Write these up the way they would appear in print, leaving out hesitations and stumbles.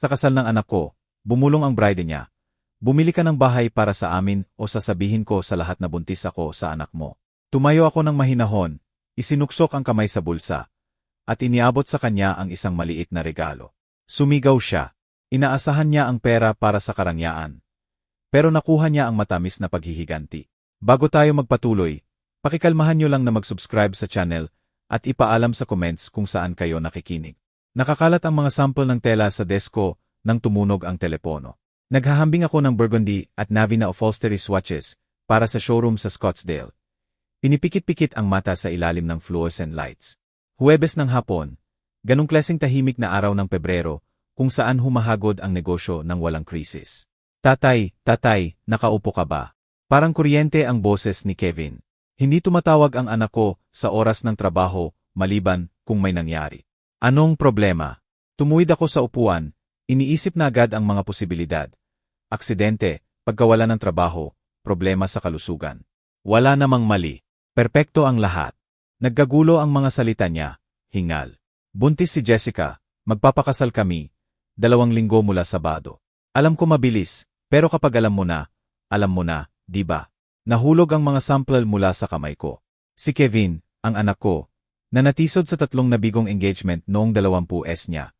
Sa kasal ng anak ko, bumulong ang bride niya. Bumili ka ng bahay para sa amin o sasabihin ko sa lahat na buntis ako sa anak mo. Tumayo ako ng mahinahon, isinuksok ang kamay sa bulsa, at iniabot sa kanya ang isang maliit na regalo. Sumigaw siya. Inaasahan niya ang pera para sa karangyaan. Pero nakuha niya ang matamis na paghihiganti. Bago tayo magpatuloy, pakikalmahan niyo lang na mag-subscribe sa channel at ipaalam sa comments kung saan kayo nakikinig. Nakakalat ang mga sample ng tela sa desk ko nang tumunog ang telepono. Naghahambing ako ng burgundy at navy na upholstery swatches para sa showroom sa Scottsdale. Pinipikit-pikit ang mata sa ilalim ng fluorescent lights. Huwebes ng hapon, ganong klaseng tahimik na araw ng Pebrero kung saan humahagod ang negosyo ng walang krisis. Tatay, nakaupo ka ba? Parang kuryente ang boses ni Kevin. Hindi tumatawag ang anak ko sa oras ng trabaho, maliban kung may nangyari. Anong problema? Tumuwid ako sa upuan, iniisip na agad ang mga posibilidad. Aksidente, pagkawala ng trabaho, problema sa kalusugan. Wala namang mali. Perpekto ang lahat. Nagkagulo ang mga salita niya, hingal. Buntis si Jessica, magpapakasal kami, 2 linggo mula Sabado. Alam ko mabilis, pero kapag alam mo na, di ba? Nahulog ang mga sample mula sa kamay ko. Si Kevin, ang anak ko, na natisod sa 3 nabigong engagement noong 20s niya,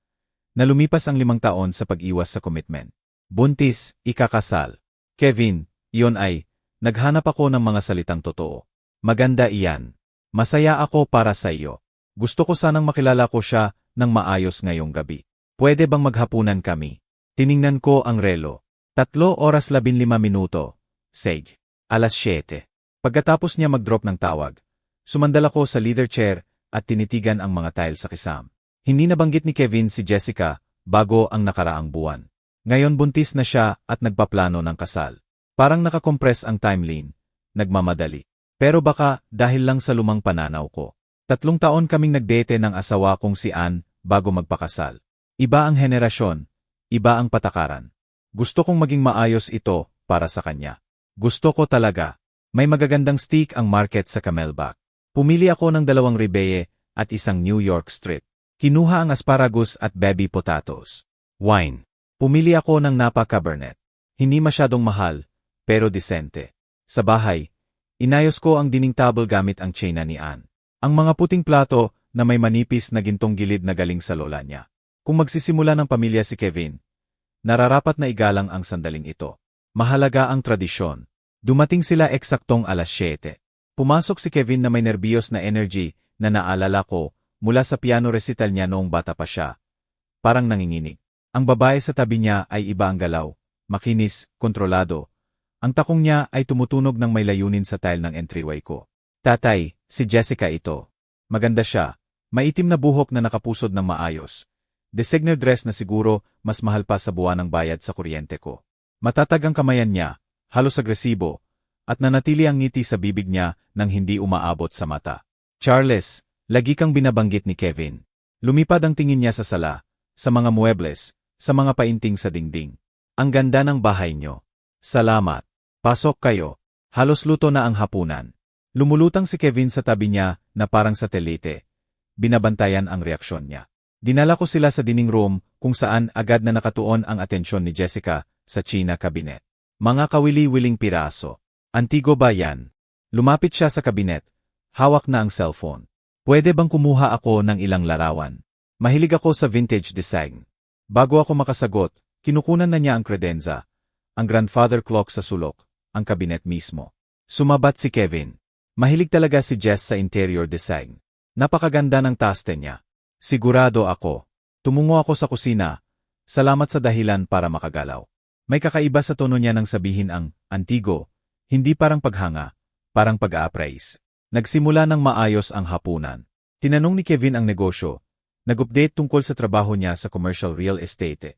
na lumipas ang 5 taon sa pag-iwas sa commitment. Buntis, ikakasal. Kevin, iyon ay, naghanap ako ng mga salitang totoo. Maganda iyan. Masaya ako para sa iyo. Gusto ko sanang makilala ko siya ng maayos ngayong gabi. Pwede bang maghapunan kami? Tiningnan ko ang relo. 3:15. Sage. 7:00. Pagkatapos niya mag-drop ng tawag, sumandal ako sa leather chair at tinitigan ang mga tile sa kisam. Hindi nabanggit ni Kevin si Jessica bago ang nakaraang buwan. Ngayon buntis na siya at nagpaplano ng kasal. Parang nakakompress ang timeline, nagmamadali. Pero baka dahil lang sa lumang pananaw ko. 3 taon kaming nagdate ng asawa kong si Ann bago magpakasal. Iba ang henerasyon, iba ang patakaran. Gusto kong maging maayos ito para sa kanya. Gusto ko talaga. May magagandang steak ang market sa Camelback. Pumili ako ng 2 ribeye at isang New York strip. Kinuha ang asparagus at baby potatoes. Wine. Pumili ako ng Napa Cabernet. Hindi masyadong mahal, pero disente. Sa bahay, inayos ko ang dining table gamit ang tsena ni Ann. Ang mga puting plato na may manipis na gintong gilid na galing sa lola niya. Kung magsisimula ng pamilya si Kevin, nararapat na igalang ang sandaling ito. Mahalaga ang tradisyon. Dumating sila eksaktong 7:00. Pumasok si Kevin na may nerbiyos na energy na naalala ko mula sa piano recital niya noong bata pa siya. Parang nanginginig. Ang babae sa tabi niya ay iba ang galaw, makinis, kontrolado. Ang takong niya ay tumutunog ng may layunin sa tile ng entryway ko. Tatay, si Jessica ito. Maganda siya, maitim na buhok na nakapusod ng maayos. Designer dress na siguro mas mahal pa sa buwan ng bayad sa kuryente ko. Matatag ang kamayan niya, halos agresibo, at nanatili ang ngiti sa bibig niya nang hindi umaabot sa mata. Charles, lagi kang binabanggit ni Kevin. Lumipad ang tingin niya sa sala, sa mga muebles, sa mga painting sa dingding. Ang ganda ng bahay niyo. Salamat. Pasok kayo. Halos luto na ang hapunan. Lumulutang si Kevin sa tabi niya na parang satelite. Binabantayan ang reaksyon niya. Dinala ko sila sa dining room kung saan agad na nakatuon ang atensyon ni Jessica sa China cabinet. Mga kawili-wiling piraso. Antigo ba yan? Lumapit siya sa kabinet. Hawak na ang cellphone. Pwede bang kumuha ako ng ilang larawan? Mahilig ako sa vintage design. Bago ako makasagot, kinukunan na niya ang kredenza, ang grandfather clock sa sulok, ang kabinet mismo. Sumabat si Kevin. Mahilig talaga si Jess sa interior design. Napakaganda ng taste niya. Sigurado ako. Tumungo ako sa kusina. Salamat sa dahilan para makagalaw. May kakaiba sa tono niya nang sabihin ang antigo, hindi parang paghanga, parang pag-a-appraise. Nagsimula ng maayos ang hapunan. Tinanong ni Kevin ang negosyo. Nag-update tungkol sa trabaho niya sa commercial real estate.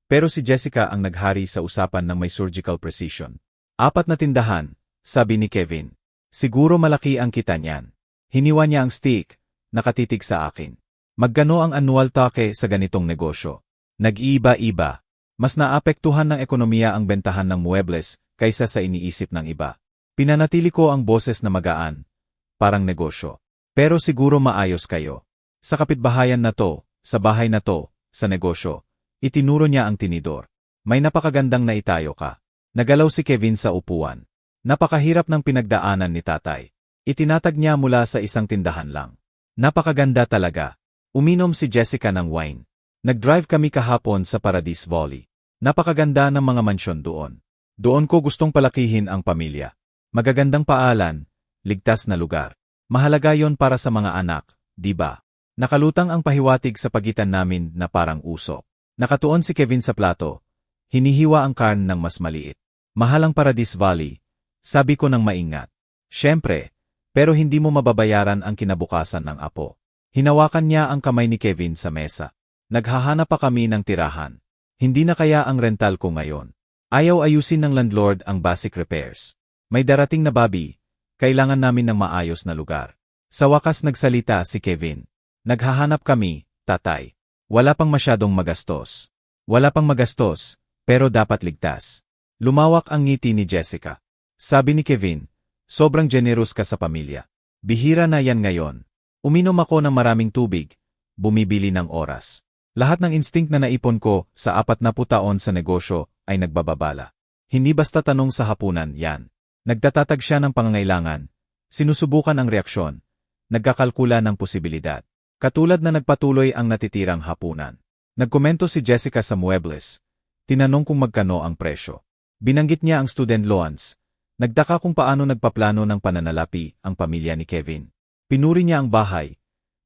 Pero si Jessica ang naghari sa usapan ng may surgical precision. 4 na tindahan, sabi ni Kevin. Siguro malaki ang kita niyan. Hiniwa niya ang stick, nakatitig sa akin. Magkano ang annual take sa ganitong negosyo? Nag-iiba-iba. Mas naapektuhan ng ekonomiya ang bentahan ng muebles kaysa sa iniisip ng iba. Pinanatili ko ang boses na magaan. Parang negosyo. Pero siguro maayos kayo. Sa kapitbahayan na to, sa bahay na to, sa negosyo, Itinuro niya ang tinidor. May napakagandang naitayo ka. Nagalaw si Kevin sa upuan. Napakahirap ng pinagdaanan ni tatay. Itinatag niya mula sa isang tindahan lang. Napakaganda talaga. Uminom si Jessica ng wine. Nag-drive kami kahapon sa Paradise Valley. Napakaganda ng mga mansyon doon. Doon ko gustong palakihin ang pamilya. Magagandang paalan, ligtas na lugar. Mahalaga yon para sa mga anak, di ba? Nakalutang ang pahiwatig sa pagitan namin na parang usok. Nakatuon si Kevin sa plato. Hinihiwa ang karn ng mas maliit. Mahal ang Paradise Valley, sabi ko ng maingat. Siyempre, pero hindi mo mababayaran ang kinabukasan ng apo. Hinawakan niya ang kamay ni Kevin sa mesa. Naghahanap pa kami ng tirahan. Hindi na kaya ang rental ko ngayon. Ayaw ayusin ng landlord ang basic repairs. May darating na baby, kailangan namin ng maayos na lugar. Sa wakas nagsalita si Kevin. Naghahanap kami, tatay. Wala pang masyadong magastos. Wala pang magastos, pero dapat ligtas. Lumawak ang ngiti ni Jessica. Sabi ni Kevin, sobrang generous ka sa pamilya. Bihira na yan ngayon. Uminom ako ng maraming tubig, bumibili ng oras. Lahat ng instinct na naipon ko sa 40 taon sa negosyo ay nagbababala. Hindi basta tanong sa hapunan yan. Nagtatatag siya ng pangangailangan, sinusubukan ang reaksyon, nagkakalkula ng posibilidad. Katulad na nagpatuloy ang natitirang hapunan. Nagkomento si Jessica sa muebles. Tinanong kung magkano ang presyo. Binanggit niya ang student loans. Nagtaka kung paano nagpaplano ng pananalapi ang pamilya ni Kevin. Pinuri niya ang bahay.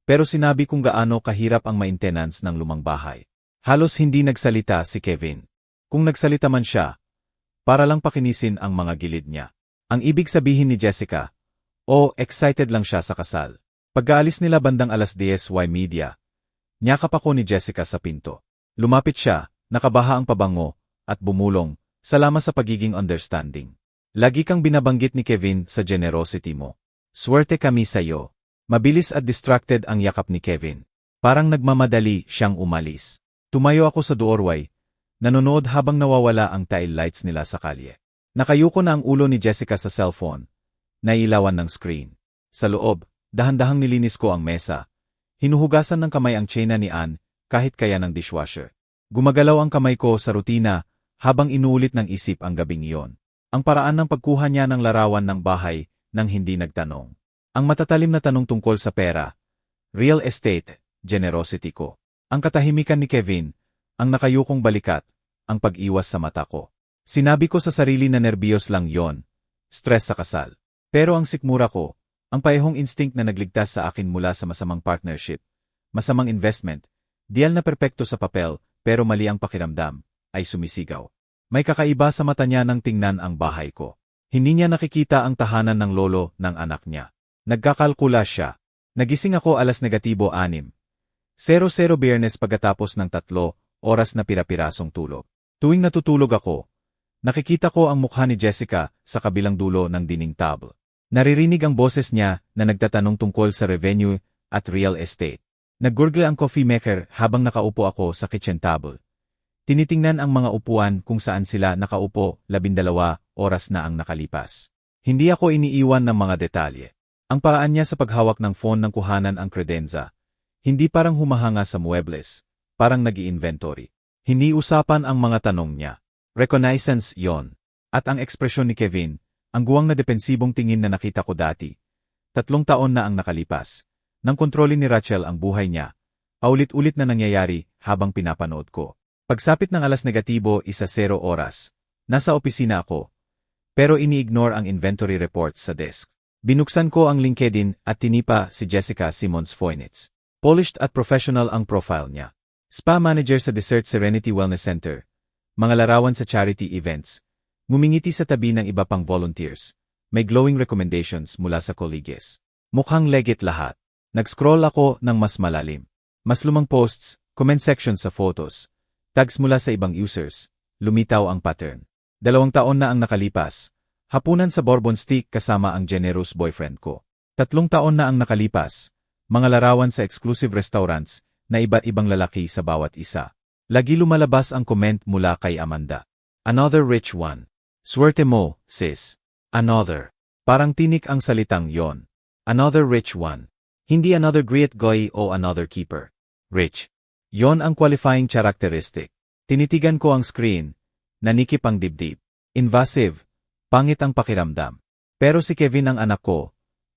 Pero sinabi kung gaano kahirap ang maintenance ng lumang bahay. Halos hindi nagsalita si Kevin. Kung nagsalita man siya, para lang pakinisin ang mga gilid niya. Ang ibig sabihin ni Jessica, excited lang siya sa kasal. Pagkaalis nila bandang 10:00 media, niyakap ako ni Jessica sa pinto. Lumapit siya, nakabaha ang pabango, at bumulong, salamat sa pagiging understanding. Lagi kang binabanggit ni Kevin sa generosity mo. Swerte kami sa'yo. Mabilis at distracted ang yakap ni Kevin. Parang nagmamadali siyang umalis. Tumayo ako sa doorway, nanonood habang nawawala ang tail lights nila sa kalye. Nakayuko na ang ulo ni Jessica sa cellphone. Nailawan ng screen. Sa loob, dahan-dahang nilinis ko ang mesa. Hinuhugasan ng kamay ang tsena ni Ann, kahit kaya ng dishwasher. Gumagalaw ang kamay ko sa rutina, habang inuulit ng isip ang gabing iyon. Ang paraan ng pagkuha niya ng larawan ng bahay nang hindi nagtanong. Ang matatalim na tanong tungkol sa pera, real estate, generosity ko. Ang katahimikan ni Kevin, ang nakayukong balikat, ang pag-iwas sa mata ko. Sinabi ko sa sarili na nerbiyos lang yon, stress sa kasal. Pero ang sikmura ko, ang paehong instinct na nagligtas sa akin mula sa masamang partnership, masamang investment, deal na perpekto sa papel pero mali ang pakiramdam, ay sumisigaw. May kakaiba sa mata niya nang tingnan ang bahay ko. Hindi niya nakikita ang tahanan ng lolo ng anak niya. Nagkakalkula siya. Nagising ako 6:00 PM. 00 Biyernes pagkatapos ng 3 oras na pira-pirasong tulog. Tuwing natutulog ako, nakikita ko ang mukha ni Jessica sa kabilang dulo ng dining table. Naririnig ang boses niya na nagtatanong tungkol sa revenue at real estate. Naggurgle ang coffee maker habang nakaupo ako sa kitchen table. Tinitingnan ang mga upuan kung saan sila nakaupo, 12 oras na ang nakalipas. Hindi ako iniiwan ng mga detalye. Ang paraan niya sa paghawak ng phone ng kuhanan ang kredenza. Hindi parang humahanga sa muebles, parang nag-i-inventory. Hindi usapan ang mga tanong niya. Reconnaissance yon. At ang ekspresyon ni Kevin, ang guwang na depensibong tingin na nakita ko dati. 3 taon na ang nakalipas. Nang kontrolin ni Rachel ang buhay niya, paulit-ulit na nangyayari habang pinapanood ko. Pagsapit ng 1:00 oras, nasa opisina ako, pero ini-ignore ang inventory report sa desk. Binuksan ko ang LinkedIn at tinipa si Jessica Simons-Foynitz. Polished at professional ang profile niya. Spa manager sa Desert Serenity Wellness Center. Mga larawan sa charity events. Ngumingiti sa tabi ng iba pang volunteers. May glowing recommendations mula sa colleagues. Mukhang legit lahat. Nag-scroll ako ng mas malalim. Mas lumang posts, comment section sa photos. Tags mula sa ibang users. Lumitaw ang pattern. 2 taon na ang nakalipas. Hapunan sa Bourbon Steak kasama ang generous boyfriend ko. 3 taon na ang nakalipas. Mga larawan sa exclusive restaurants na iba't ibang lalaki sa bawat isa. Lagi lumalabas ang comment mula kay Amanda. Another rich one. Swerte mo, sis. Another. Parang tinik ang salitang yon. Another rich one. Hindi another great guy o another keeper. Rich. Yon ang qualifying characteristic. Tinitigan ko ang screen, nanikip ang dibdib. Invasive, pangit ang pakiramdam. Pero si Kevin ang anak ko,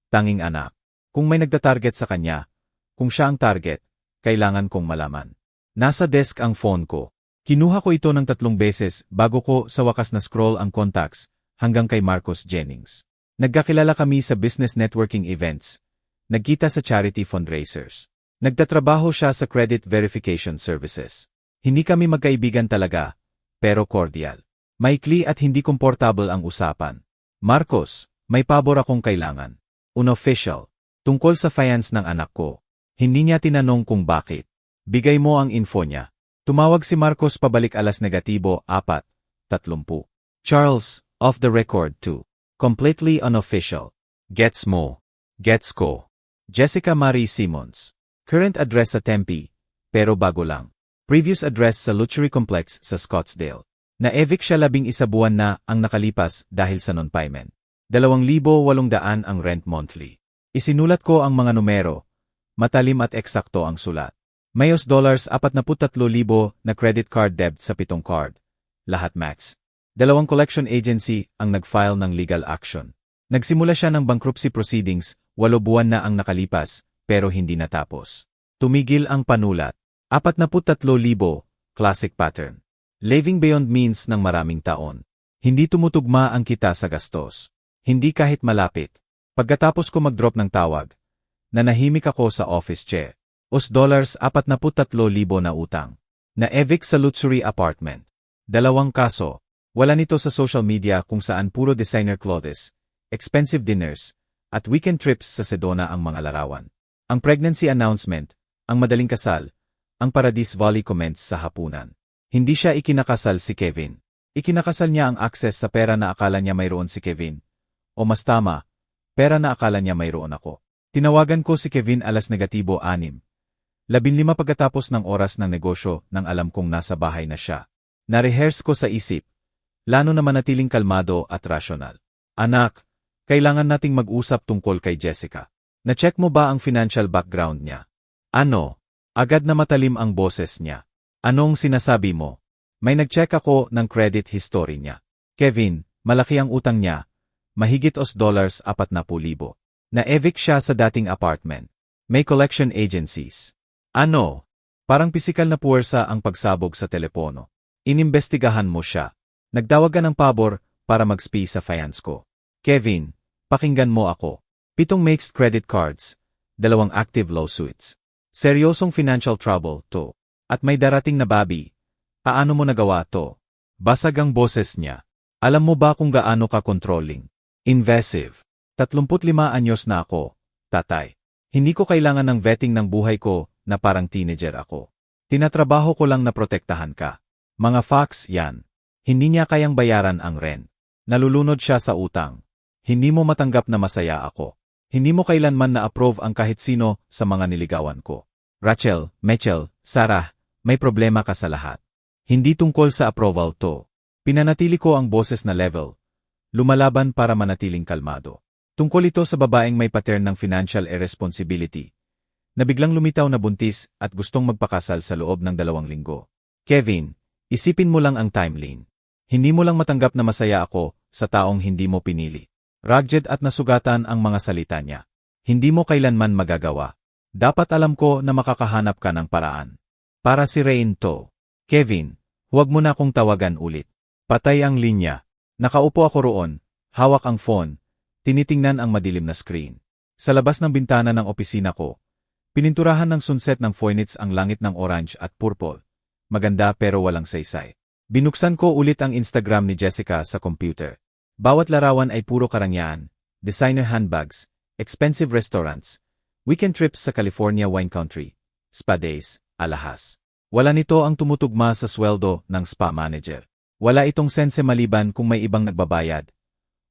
tanging anak. Kung may nagtatarget sa kanya, kung siya ang target, kailangan kong malaman. Nasa desk ang phone ko. Kinuha ko ito ng 3 beses bago ko sa wakas na scroll ang contacts hanggang kay Marcos Jennings. Nagkakilala kami sa business networking events. Nagkita sa charity fundraisers. Nagtatrabaho siya sa credit verification services. Hindi kami magkaibigan talaga, pero cordial. Maikli at hindi komportable ang usapan. Marcos, may pabor akong kailangan. Unofficial. Tungkol sa finance ng anak ko. Hindi niya tinanong kung bakit. Bigay mo ang info niya. Tumawag si Marcos pabalik alas negatibo 4:30. Charles, off the record too. Completely unofficial. Gets mo. Gets ko. Jessica Marie Simmons. Current address sa Tempe, pero bago lang. Previous address sa luxury complex sa Scottsdale. Na-evict siya 11 buwan na ang nakalipas dahil sa non-payment. 2,800 ang rent monthly. Isinulat ko ang mga numero. Matalim at eksakto ang sulat. Mayos $43,000 na credit card debt sa 7 card. Lahat max. 2 collection agency ang nag-file ng legal action. Nagsimula siya ng bankruptcy proceedings, 8 buwan na ang nakalipas, pero hindi natapos. Tumigil ang panulat. 43,000, classic pattern. Living beyond means ng maraming taon. Hindi tumutugma ang kita sa gastos. Hindi kahit malapit. Pagkatapos ko mag-drop ng tawag, nanahimik ako sa office chair. $43,000 na utang. Na-evict sa luxury apartment. 2 kaso. Wala nito sa social media kung saan puro designer clothes, expensive dinners, at weekend trips sa Sedona ang mga larawan. Ang pregnancy announcement, ang madaling kasal, ang Paradise Valley comments sa hapunan. Hindi siya ikinakasal si Kevin. Ikinakasal niya ang access sa pera na akala niya mayroon si Kevin. O mas tama, pera na akala niya mayroon ako. Tinawagan ko si Kevin alas negatibo 6. 15 pagkatapos ng oras ng negosyo nang alam kong nasa bahay na siya. Na-rehearse ko sa isip. Lano na manatiling kalmado at rasyonal. Anak, kailangan nating mag-usap tungkol kay Jessica. Na-check mo ba ang financial background niya? Ano? Agad na matalim ang boses niya. Anong sinasabi mo? May nag-check ako ng credit history niya. Kevin, malaki ang utang niya. Mahigit $40,000. Na-evict siya sa dating apartment. May collection agencies. Ano? Parang pisikal na puwersa ang pagsabog sa telepono. Inimbestigahan mo siya. Nagtawag ka ng pabor para mag-spy sa finance ko. Kevin, pakinggan mo ako. 7 mixed credit cards, 2 active lawsuits. Seryosong financial trouble to. At may darating na baby. Paano mo nagawa to? Basag ang boses niya. Alam mo ba kung gaano ka controlling? Invasive. 35 anyos na ako, tatay. Hindi ko kailangan ng vetting ng buhay ko na parang teenager ako. Tinatrabaho ko lang na protektahan ka. Mga facts yan. Hindi niya kayang bayaran ang rent. Nalulunod siya sa utang. Hindi mo matanggap na masaya ako. Hindi mo kailanman na-approve ang kahit sino sa mga niligawan ko. Rachel, Mitchell, Sarah, may problema ka sa lahat. Hindi tungkol sa approval to. Pinanatili ko ang boses na level. Lumalaban para manatiling kalmado. Tungkol ito sa babaeng may pattern ng financial irresponsibility. Na biglang lumitaw na buntis at gustong magpakasal sa loob ng 2 linggo. Kevin, isipin mo lang ang timeline. Hindi mo lang matanggap na masaya ako sa taong hindi mo pinili. Rugged at nasugatan ang mga salita niya. Hindi mo kailanman magagawa. Dapat alam ko na makakahanap ka ng paraan. Para si Rain to. Kevin, huwag mo na akong tawagan ulit. Patay ang linya. Nakaupo ako roon, hawak ang phone, tinitingnan ang madilim na screen. Sa labas ng bintana ng opisina ko, pininturahan ng sunset ng phoenix ang langit ng orange at purple. Maganda pero walang saysay. Binuksan ko ulit ang Instagram ni Jessica sa computer. Bawat larawan ay puro karangyaan, designer handbags, expensive restaurants, weekend trips sa California wine country, spa days, alahas. Wala nito ang tumutugma sa sweldo ng spa manager. Wala itong sense maliban kung may ibang nagbabayad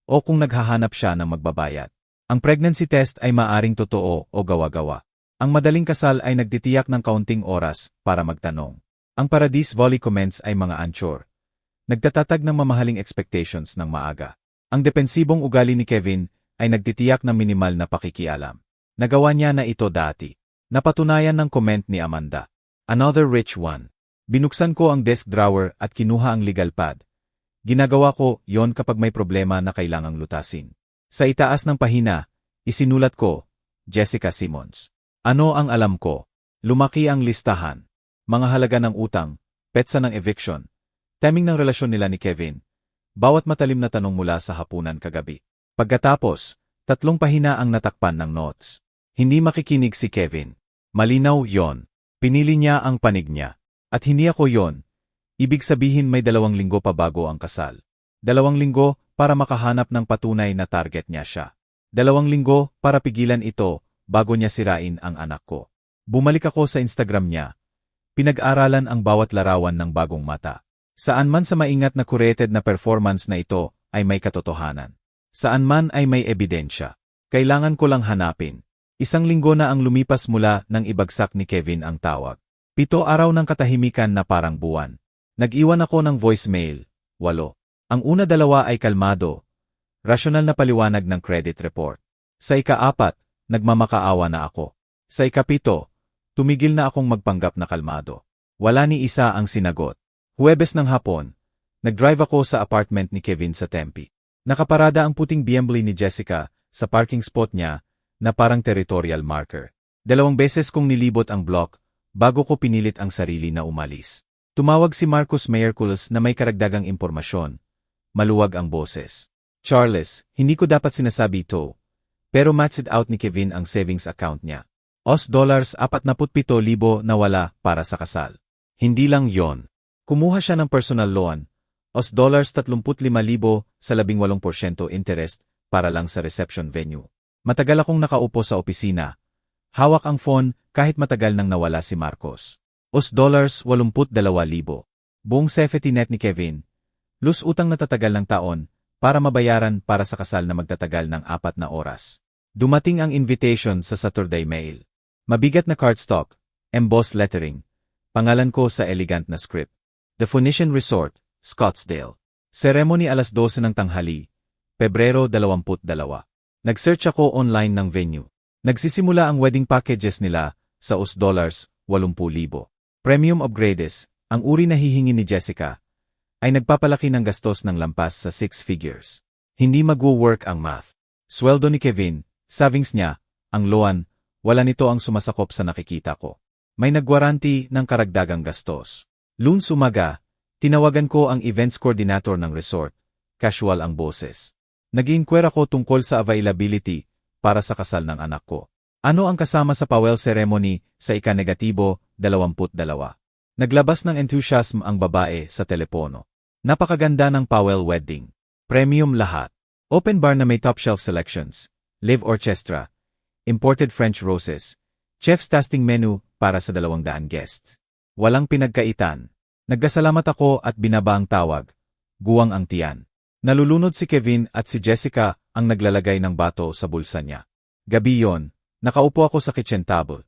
o kung naghahanap siya ng magbabayad. Ang pregnancy test ay maaring totoo o gawa-gawa. Ang madaling kasal ay nagtitiyak ng kaunting oras para magtanong. Ang Paradise Valley comments ay mga anchor. Nagtatatag ng mamahaling expectations ng maaga. Ang depensibong ugali ni Kevin ay nagtitiyak ng minimal na pakikialam. Nagawa niya na ito dati. Napatunayan ng comment ni Amanda. Another rich one. Binuksan ko ang desk drawer at kinuha ang legal pad. Ginagawa ko yon kapag may problema na kailangang lutasin. Sa itaas ng pahina, isinulat ko, Jessica Simmons. Ano ang alam ko? Lumaki ang listahan. Mga halaga ng utang, petsa ng eviction, timing ng relasyon nila ni Kevin. Bawat matalim na tanong mula sa hapunan kagabi. Pagkatapos, 3 pahina ang natakpan ng notes. Hindi makikinig si Kevin. Malinaw yon. Pinili niya ang panig niya. At hindi ako yon. Ibig sabihin may 2 linggo pa bago ang kasal. 2 linggo para makahanap ng patunay na target niya siya. 2 linggo para pigilan ito bago niya sirain ang anak ko. Bumalik ako sa Instagram niya. Pinag-aralan ang bawat larawan ng bagong mata. Saan man sa maingat na curated na performance na ito ay may katotohanan. Saan man ay may ebidensya. Kailangan ko lang hanapin. 1 linggo na ang lumipas mula nang ibagsak ni Kevin ang tawag. 7 araw ng katahimikan na parang buwan. Nag-iwan ako ng voicemail. 8. Ang una 2 ay kalmado. Rasyonal na paliwanag ng credit report. Sa ika-4, nagmamakaawa na ako. Sa ika-7, tumigil na akong magpanggap na kalmado. Wala ni isa ang sinagot. Huwebes ng hapon, nag-drive ako sa apartment ni Kevin sa Tempe. Nakaparada ang puting BMW ni Jessica sa parking spot niya na parang territorial marker. 2 beses kong nilibot ang block bago ko pinilit ang sarili na umalis. Tumawag si Marcos Meyercules na may karagdagang impormasyon. Maluwag ang boses. Charles, hindi ko dapat sinasabi ito. Pero matched out ni Kevin ang savings account niya. $47,000 na wala para sa kasal. Hindi lang yon. Kumuha siya ng personal loan. $35,000 sa 18% interest para lang sa reception venue. Matagal akong nakaupo sa opisina. Hawak ang phone kahit matagal nang nawala si Marcos. $82,000. Buong safety net ni Kevin. Lus utang na tatagal ng taon para mabayaran para sa kasal na magtatagal ng 4 na oras. Dumating ang invitation sa Saturday mail. Mabigat na cardstock, embossed lettering, pangalan ko sa elegant na script. The Phoenician Resort, Scottsdale. Ceremony 12:00 ng tanghali, Pebrero 22. Nag-search ako online ng venue. Nagsisimula ang wedding packages nila sa $80,000. Premium upgrades, ang uri na hihingi ni Jessica, ay nagpapalaki ng gastos ng lampas sa 6 figures. Hindi magwo-work ang math. Sweldo ni Kevin, savings niya, ang loan, wala nito ang sumasakop sa nakikita ko. May nagwaranti ng karagdagang gastos. Lunes umaga, tinawagan ko ang events coordinator ng resort. Casual ang boses. Nag-inquire ako tungkol sa availability para sa kasal ng anak ko. Ano ang kasama sa Powell ceremony sa ika-22? Naglabas ng enthusiasm ang babae sa telepono. Napakaganda ng Powell wedding. Premium lahat. Open bar na may top shelf selections. Live orchestra. Imported French roses. Chef's tasting menu para sa 200 guests. Walang pinagkaitan. Nagkasalamat ako at binaba ang tawag. Guwang ang tiyan. Nalulunod si Kevin at si Jessica ang naglalagay ng bato sa bulsa niya. Gabi yon, nakaupo ako sa kitchen table.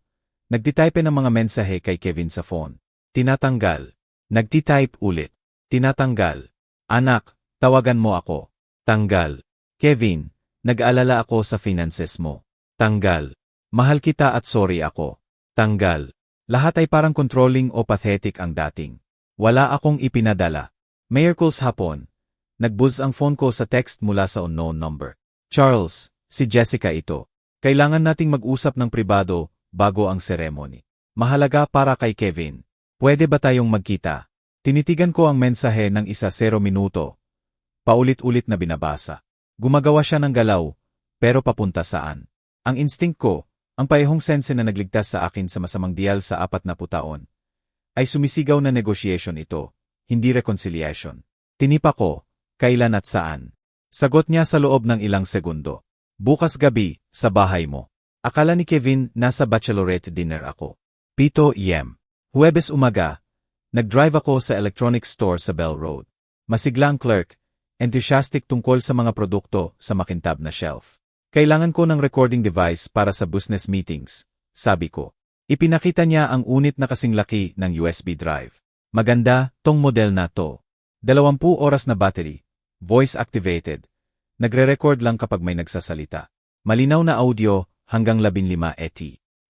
Nagtitype ng mga mensahe kay Kevin sa phone. Tinatanggal. Nagtitype ulit. Tinatanggal. Anak, tawagan mo ako. Tanggal. Kevin, nag-aalala ako sa finances mo. Tanggal. Mahal kita at sorry ako. Tanggal. Lahat ay parang controlling o pathetic ang dating. Wala akong ipinadala. Meyercules hapon. Nagbuzz ang phone ko sa text mula sa unknown number. Charles, si Jessica ito. Kailangan nating mag-usap ng pribado bago ang ceremony. Mahalaga para kay Kevin. Pwede ba tayong magkita? Tinitigan ko ang mensahe ng 0 minuto. Paulit-ulit na binabasa. Gumagawa siya ng galaw, pero papunta saan? Ang instinct ko, ang paehong sense na nagligtas sa akin sa masamang dial sa 40 taon, ay sumisigaw na negotiation ito, hindi reconciliation. Tinipa ko, kailan at saan? Sagot niya sa loob ng ilang segundo. Bukas gabi, sa bahay mo. Akala ni Kevin nasa bachelorette dinner ako. 7 AM. Huwebes umaga. Nag-drive ako sa electronics store sa Bell Road. Masigla ang clerk, enthusiastic tungkol sa mga produkto sa makintab na shelf. Kailangan ko ng recording device para sa business meetings, sabi ko. Ipinakita niya ang unit na kasing laki ng USB drive. Maganda, tong model na to. 20 oras na battery, voice activated. Nagre-record lang kapag may nagsasalita. Malinaw na audio hanggang 15 ET.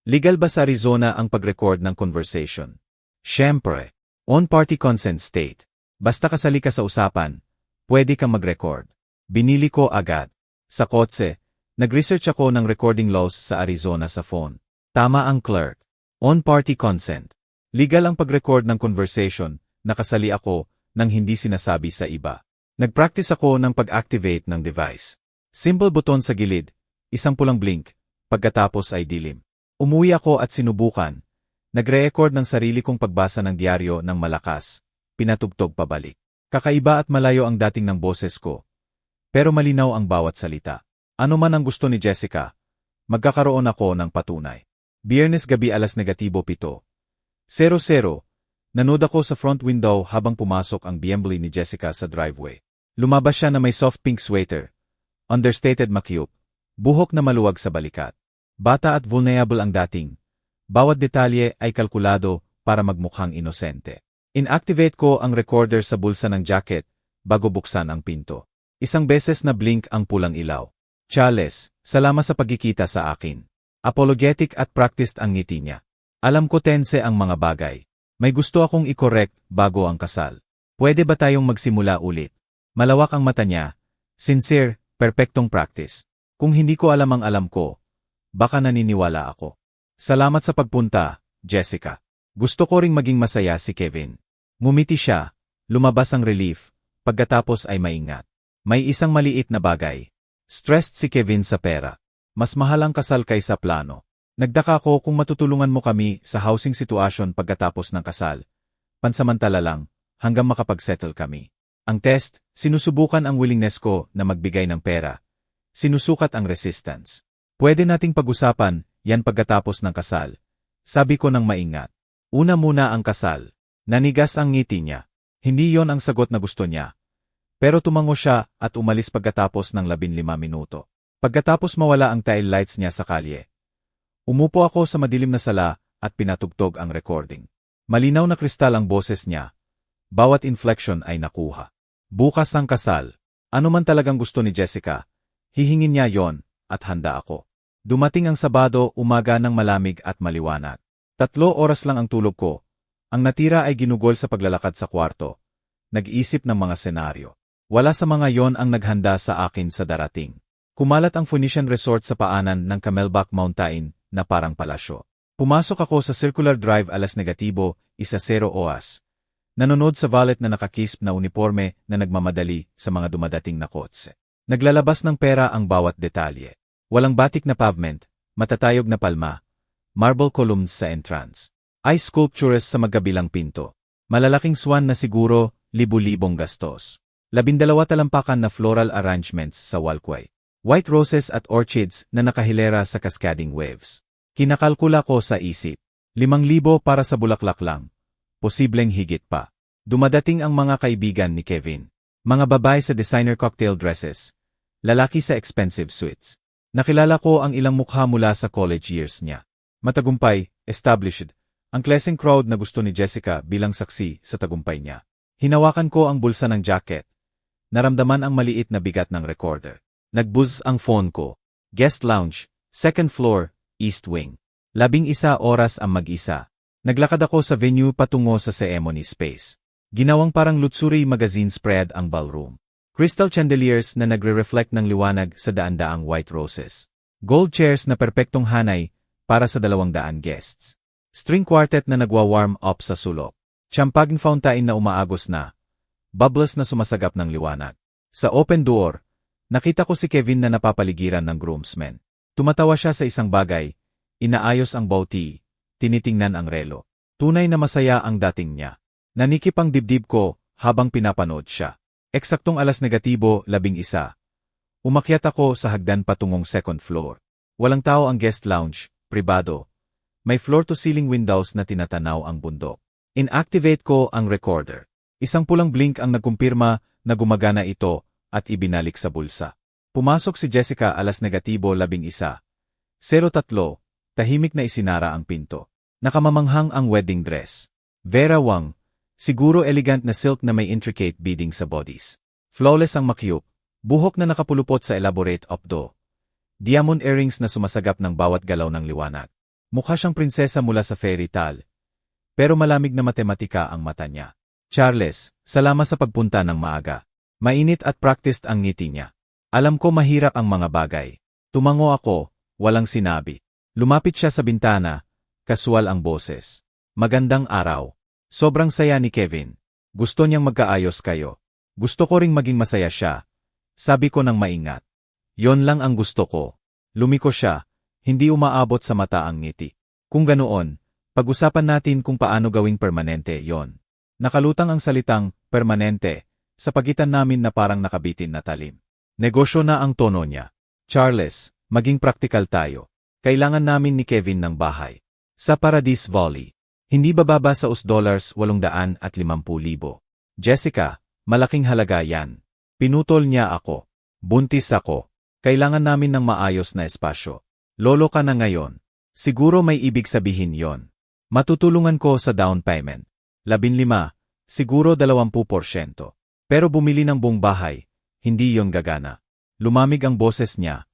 Legal ba sa Arizona ang pag-record ng conversation? Siyempre. On-party consent state. Basta kasali ka sa usapan, pwede kang mag-record. Binili ko agad. Sa kotse, nag-research ako ng recording laws sa Arizona sa phone. Tama ang clerk. On-party consent. Legal ang pag-record ng conversation, nakasali ako nang hindi sinasabi sa iba. Nag-practice ako ng pag-activate ng device. Simple buton sa gilid, isang pulang blink, pagkatapos ay dilim. Umuwi ako at sinubukan. Nag-re-record ng sarili kong pagbasa ng diaryo ng malakas. Pinatugtog pabalik. Kakaiba at malayo ang dating ng boses ko. Pero malinaw ang bawat salita. Ano man ang gusto ni Jessica, magkakaroon ako ng patunay. Biyernes gabi alas -7:00. Nanood ako sa front window habang pumasok ang BMW ni Jessica sa driveway. Lumabas siya na may soft pink sweater, understated makyup, buhok na maluwag sa balikat. Bata at vulnerable ang dating. Bawat detalye ay kalkulado para magmukhang inosente. Inactivate ko ang recorder sa bulsa ng jacket bago buksan ang pinto. Isang beses na blink ang pulang ilaw. Charles, salamat sa pagkikita sa akin. Apologetic at practiced ang ngiti niya. Alam ko tense ang mga bagay. May gusto akong i-correct bago ang kasal. Pwede ba tayong magsimula ulit? Malawak ang mata niya. Sincere, perpektong practice. Kung hindi ko alam ang alam ko, baka naniniwala ako. Salamat sa pagpunta, Jessica. Gusto ko ring maging masaya si Kevin. Ngumiti siya, lumabas ang relief, pagkatapos ay maingat. May isang maliit na bagay. Stressed si Kevin sa pera. Mas mahal ang kasal kaysa plano. Nagdaka ko kung matutulungan mo kami sa housing situation pagkatapos ng kasal. Pansamantala lang, hanggang makapag-settle kami. Ang test, sinusubukan ang willingness ko na magbigay ng pera. Sinusukat ang resistance. Pwede nating pag-usapan, yan pagkatapos ng kasal. Sabi ko ng maingat. Una muna ang kasal. Nanigas ang ngiti niya. Hindi yon ang sagot na gusto niya. Pero tumango siya at umalis pagkatapos ng 15 minuto. Pagkatapos mawala ang tail lights niya sa kalye. Umupo ako sa madilim na sala at pinatugtog ang recording. Malinaw na kristal ang boses niya. Bawat inflection ay nakuha. Bukas ang kasal. Ano man talagang gusto ni Jessica, hihingin niya yon at handa ako. Dumating ang Sabado, umaga ng malamig at maliwanag. 3 oras lang ang tulog ko. Ang natira ay ginugol sa paglalakad sa kwarto. Nag-isip ng mga senaryo. Wala sa mga yon ang naghanda sa akin sa darating. Kumalat ang Phoenician Resort sa paanan ng Camelback Mountain na parang palasyo. Pumasok ako sa Circular Drive alas -1:00 oras. Nanonood sa valet na nakakisp na uniforme na nagmamadali sa mga dumadating na kotse. Naglalabas ng pera ang bawat detalye. Walang batik na pavement, matatayog na palma, marble columns sa entrance. Ice sculptures sa magkabilang pinto. Malalaking swan na siguro, libu-libong gastos. 12 talampakan na floral arrangements sa walkway. White roses at orchids na nakahilera sa cascading waves. Kinakalkula ko sa isip. 5,000 para sa bulaklak lang. Posibleng higit pa. Dumadating ang mga kaibigan ni Kevin. Mga babae sa designer cocktail dresses. Lalaki sa expensive suites. Nakilala ko ang ilang mukha mula sa college years niya. Matagumpay, established, ang klaseng crowd na gusto ni Jessica bilang saksi sa tagumpay niya. Hinawakan ko ang bulsa ng jacket. Naramdaman ang maliit na bigat ng recorder. Nag-buzz ang phone ko. Guest lounge, second floor, east wing. 11 oras ang mag-isa. Naglakad ako sa venue patungo sa ceremony space. Ginawang parang luxury magazine spread ang ballroom. Crystal chandeliers na nagre-reflect ng liwanag sa daan-daang white roses. Gold chairs na perpektong hanay para sa 200 guests. String quartet na nagwa-warm up sa sulok. Champagne fountain na umaagos na. Bubbles na sumasagap ng liwanag. Sa open door, nakita ko si Kevin na napapaligiran ng groomsmen. Tumatawa siya sa isang bagay, inaayos ang bouti, tinitingnan ang relo. Tunay na masaya ang dating niya. Nanikip ang dibdib ko habang pinapanood siya. Eksaktong alas -11:00. Umakyat ako sa hagdan patungong second floor. Walang tao ang guest lounge, pribado. May floor-to-ceiling windows na tinatanaw ang bundok. Inactivate ko ang recorder. Isang pulang blink ang nagkumpirma na gumagana ito at ibinalik sa bulsa. Pumasok si Jessica alas -11:03. Tahimik na isinara ang pinto. Nakamamanghang ang wedding dress. Vera Wang. Siguro elegant na silk na may intricate beading sa bodies. Flawless ang makyup, buhok na nakapulupot sa elaborate updo. Diamond earrings na sumasagap ng bawat galaw ng liwanag. Mukha siyang prinsesa mula sa fairy tale. pero malamig na matematika ang mata niya. Charles, salamat sa pagpunta ng maaga. Mainit at practiced ang ngiti niya. Alam ko mahirap ang mga bagay. Tumango ako, walang sinabi. Lumapit siya sa bintana, kasual ang boses. Magandang araw. Sobrang saya ni Kevin. Gusto niyang magkaayos kayo. Gusto ko ring maging masaya siya. Sabi ko nang maingat. Yon lang ang gusto ko. Lumiko siya, hindi umaabot sa mata ang ngiti. Kung ganoon, pag-usapan natin kung paano gawing permanente yon. Nakalutang ang salitang permanente sa pagitan namin na parang nakabitin na talim. Negosyo na ang tono niya. Charles, maging praktikal tayo. Kailangan namin ni Kevin ng bahay. Sa Paradise Valley. Hindi bababa sa $850,000. Jessica, malaking halaga yan. Pinutol niya ako. Buntis ako. Kailangan namin ng maayos na espasyo. Lolo ka na ngayon. Siguro may ibig sabihin yon. Matutulungan ko sa down payment. 15, siguro 20%. Pero bumili ng buong bahay, hindi yon gagana. Lumamig ang boses niya.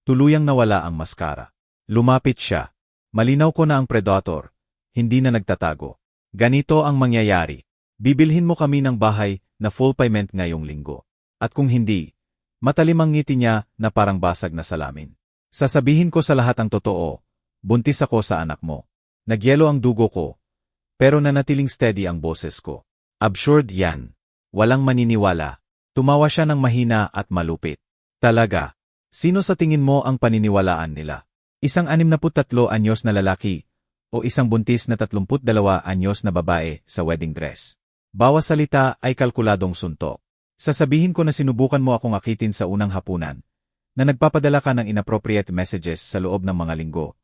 Tuluyang nawala ang maskara. Lumapit siya. Malinaw ko na ang predator. Hindi na nagtatago. Ganito ang mangyayari. Bibilhin mo kami ng bahay na full payment ngayong linggo. At kung hindi, matalim ang ngiti niya na parang basag na salamin. Sasabihin ko sa lahat ang totoo. Buntis ako sa anak mo. Nagyelo ang dugo ko. Pero nanatiling steady ang boses ko. Absurd yan. Walang maniniwala. Tumawa siya ng mahina at malupit. Talaga. Sino sa tingin mo ang paniniwalaan nila? Isang 63 anyos na lalaki o isang buntis na 32 anyos na babae sa wedding dress? Bawat salita ay kalkuladong suntok. Sasabihin ko na sinubukan mo akong akitin sa unang hapunan, na nagpapadala ka ng inappropriate messages sa loob ng mga linggo,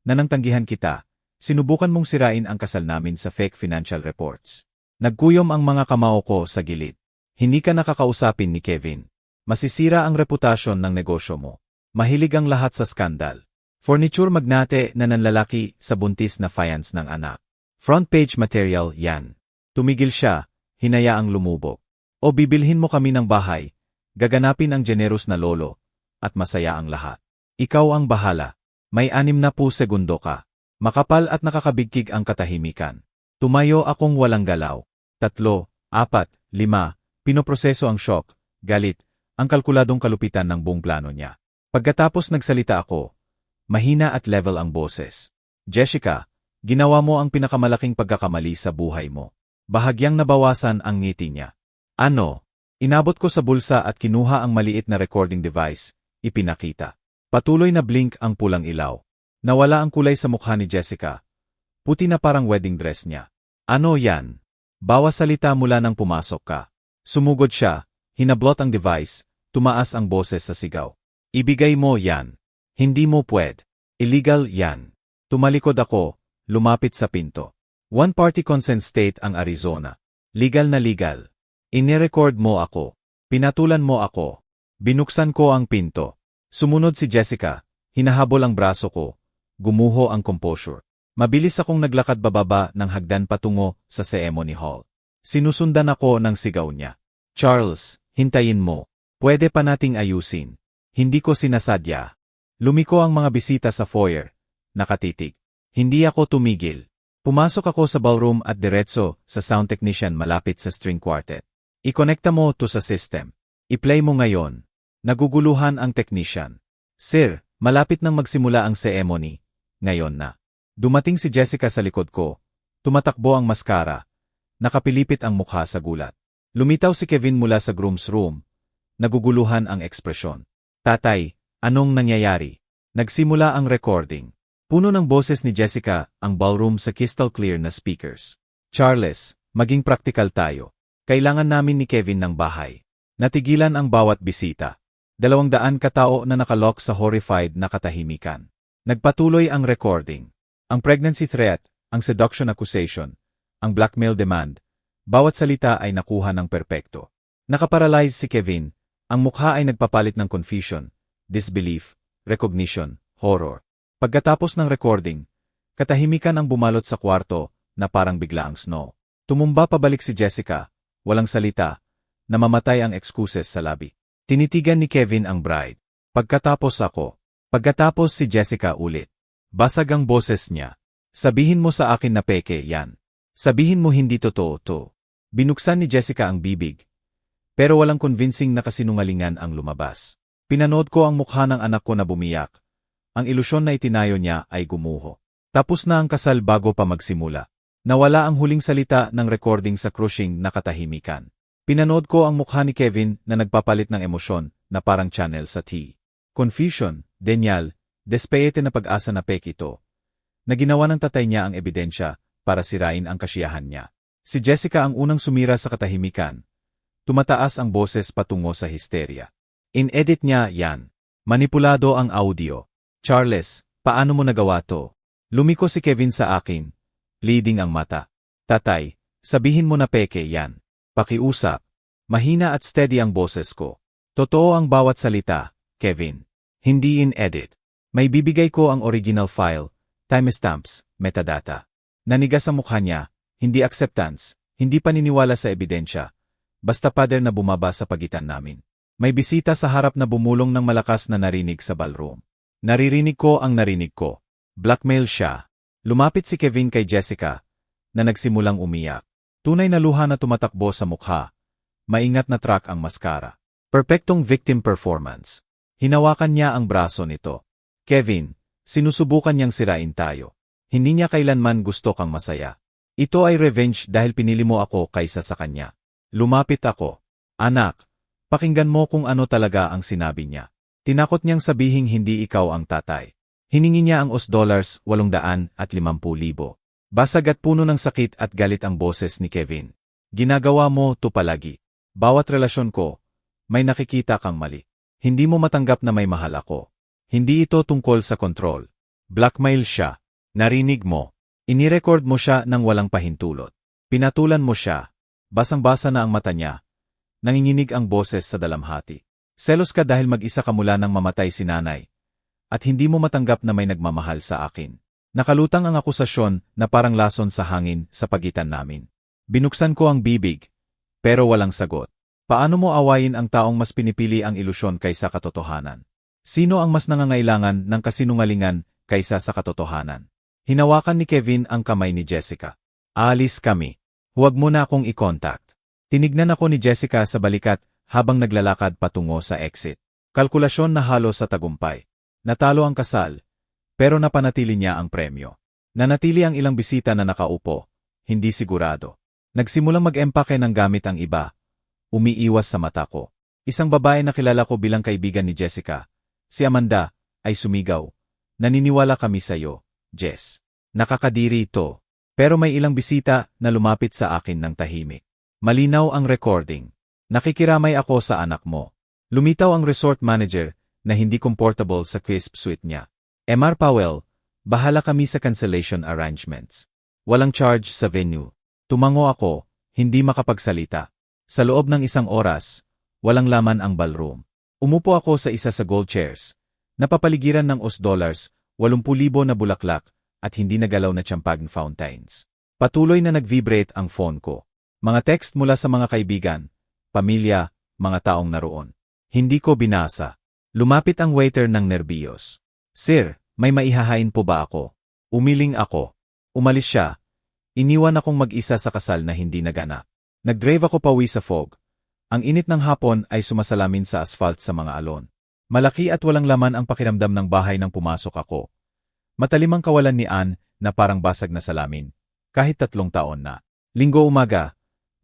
na nang tanggihan kita, sinubukan mong sirain ang kasal namin sa fake financial reports. Nagkuyom ang mga kamao ko sa gilid. Hindi ka nakakausapin ni Kevin. Masisira ang reputasyon ng negosyo mo. Mahilig ang lahat sa skandal. Furniture magnate na nanlalaki sa buntis na fiance ng anak. Front page material yan. Tumigil siya, hinayaang lumubog. O bibilhin mo kami ng bahay, gaganapin ang generous na lolo, at masaya ang lahat. Ikaw ang bahala. May 60 segundo ka. Makapal at nakakabigkig ang katahimikan. Tumayo akong walang galaw. 3, 4, 5, pinoproseso ang shock, galit, ang kalkuladong kalupitan ng buong plano niya. Pagkatapos nagsalita ako, mahina at level ang boses. Jessica, ginawa mo ang pinakamalaking pagkakamali sa buhay mo. Bahagyang nabawasan ang ngiti niya. Ano? Inabot ko sa bulsa at kinuha ang maliit na recording device, ipinakita. Patuloy na blink ang pulang ilaw. Nawala ang kulay sa mukha ni Jessica. Puti na parang wedding dress niya. Ano yan? Bawas salita mula nang pumasok ka. Sumugod siya, hinablot ang device, tumaas ang boses sa sigaw. Ibigay mo yan. Hindi mo pwed. Illegal yan. Tumalikod ako, lumapit sa pinto. One-party consent state ang Arizona. Legal na legal. Inirecord mo ako. Pinatulan mo ako. Binuksan ko ang pinto. Sumunod si Jessica. Hinahabol ang braso ko. Gumuho ang composure. Mabilis akong naglakad bababa ng hagdan patungo sa ceremony hall. Sinusundan ako ng sigaw niya. Charles, hintayin mo. Pwede pa nating ayusin. Hindi ko sinasadya. Lumiko ang mga bisita sa foyer. Nakatitig. Hindi ako tumigil. Pumasok ako sa ballroom at diretso sa sound technician malapit sa string quartet. I-connecta mo to sa system. I-play mo ngayon. Naguguluhan ang technician. Sir, malapit nang magsimula ang ceremony. Ngayon na. Dumating si Jessica sa likod ko. Tumatakbo ang maskara. Nakapilipit ang mukha sa gulat. Lumitaw si Kevin mula sa groom's room. Naguguluhan ang ekspresyon. Tatay, anong nangyayari? Nagsimula ang recording. Puno ng boses ni Jessica ang ballroom sa crystal clear na speakers. Charles, maging praktikal tayo. Kailangan namin ni Kevin ng bahay. Natigilan ang bawat bisita. 200 katao na nakalock sa horrified na katahimikan. Nagpatuloy ang recording. Ang pregnancy threat, ang seduction accusation, ang blackmail demand, bawat salita ay nakuha ng perpekto. Nakaparalyze si Kevin, ang mukha ay nagpapalit ng confusion, disbelief, recognition, horror. Pagkatapos ng recording, katahimikan ang bumalot sa kwarto na parang bigla ang snow. Tumumba pabalik si Jessica, walang salita, namamatay ang excuses sa labi. Tinitigan ni Kevin ang bride. Pagkatapos ako. Pagkatapos si Jessica ulit. Basag ang boses niya. Sabihin mo sa akin na peke yan. Sabihin mo hindi totoo to. Binuksan ni Jessica ang bibig. Pero walang convincing na kasinungalingan ang lumabas. Pinanood ko ang mukha ng anak ko na bumiyak. Ang ilusyon na itinayo niya ay gumuho. Tapos na ang kasal bago pa magsimula. Nawala ang huling salita ng recording sa crushing na katahimikan. Pinanood ko ang mukha ni Kevin na nagpapalit ng emosyon na parang channel sa T. Confusion, denial, despeite na pag-asa na peke ito. Na ginawa ng tatay niya ang ebidensya para sirain ang kasiyahan niya. Si Jessica ang unang sumira sa katahimikan. Tumataas ang boses patungo sa histerya. In-edit niya yan. Manipulado ang audio. Charles, paano mo nagawa to? Lumiko si Kevin sa akin. Leading ang mata. Tatay, sabihin mo na peke yan. Pakiusap. Mahina at steady ang boses ko. Totoo ang bawat salita, Kevin. Hindi in-edit. May bibigay ko ang original file, timestamps, metadata. Nanigas ang mukha niya, hindi acceptance, hindi paniniwala sa ebidensya. Basta pader na bumaba sa pagitan namin. May bisita sa harap na bumulong ng malakas na narinig sa ballroom. Naririnig ko ang narinig ko. Blackmail siya. Lumapit si Kevin kay Jessica, na nagsimulang umiyak. Tunay na luha na tumatakbo sa mukha. Maingat na track ang maskara. Perpektong victim performance. Hinawakan niya ang braso nito. Kevin, sinusubukan niyang sirain tayo. Hindi niya kailanman gusto kang masaya. Ito ay revenge dahil pinili mo ako kaysa sa kanya. Lumapit ako. Anak, pakinggan mo kung ano talaga ang sinabi niya. Tinakot niyang sabihing hindi ikaw ang tatay. Hiningi niya ang $850,000. Basag at puno ng sakit at galit ang boses ni Kevin. Ginagawa mo to palagi. Bawat relasyon ko, may nakikita kang mali. Hindi mo matanggap na may mahal ako. Hindi ito tungkol sa kontrol. Blackmail siya. Narinig mo. Inirecord mo siya ng walang pahintulot. Pinatulan mo siya. Basang-basa na ang mata niya. Nanginginig ang boses sa dalamhati. Selos ka dahil mag-isa ka mula nang mamatay si nanay. At hindi mo matanggap na may nagmamahal sa akin. Nakalutang ang akusasyon na parang lason sa hangin sa pagitan namin. Binuksan ko ang bibig, pero walang sagot. Paano mo awayin ang taong mas pinipili ang ilusyon kaysa katotohanan? Sino ang mas nangangailangan ng kasinungalingan kaysa sa katotohanan? Hinawakan ni Kevin ang kamay ni Jessica. Aalis kami. Huwag mo na akong i-contact. Tinignan ako ni Jessica sa balikat habang naglalakad patungo sa exit. Kalkulasyon na halos sa tagumpay. Natalo ang kasal, pero napanatili niya ang premyo. Nanatili ang ilang bisita na nakaupo, hindi sigurado. Nagsimulang mag-empake ng gamit ang iba. Umiiwas sa mata ko. Isang babae na kilala ko bilang kaibigan ni Jessica, si Amanda, ay sumigaw. Naniniwala kami sa'yo, Jess. Nakakadiri ito. Pero may ilang bisita na lumapit sa akin ng tahimik. Malinaw ang recording. Nakikiramay ako sa anak mo. Lumitaw ang resort manager na hindi comfortable sa crisp suite niya. Mr. Powell, bahala kami sa cancellation arrangements. Walang charge sa venue. Tumango ako, hindi makapagsalita. Sa loob ng isang oras, walang laman ang ballroom. Umupo ako sa isa sa gold chairs. Napapaligiran ng $80,000 na bulaklak at hindi nagalaw na champagne fountains. Patuloy na nag-vibrate ang phone ko. Mga text mula sa mga kaibigan, pamilya, mga taong naroon. Hindi ko binasa. Lumapit ang waiter ng nerbiyos. Sir, may maihahain po ba ako? Umiling ako. Umalis siya. Iniwan akong mag-isa sa kasal na hindi naganap. Nag-drive ako pauwi sa fog. Ang init ng hapon ay sumasalamin sa asphalt sa mga alon. Malaki at walang laman ang pakiramdam ng bahay nang pumasok ako. Matalim ang kawalan ni Ann na parang basag na salamin. Kahit 3 taon na. Linggo umaga,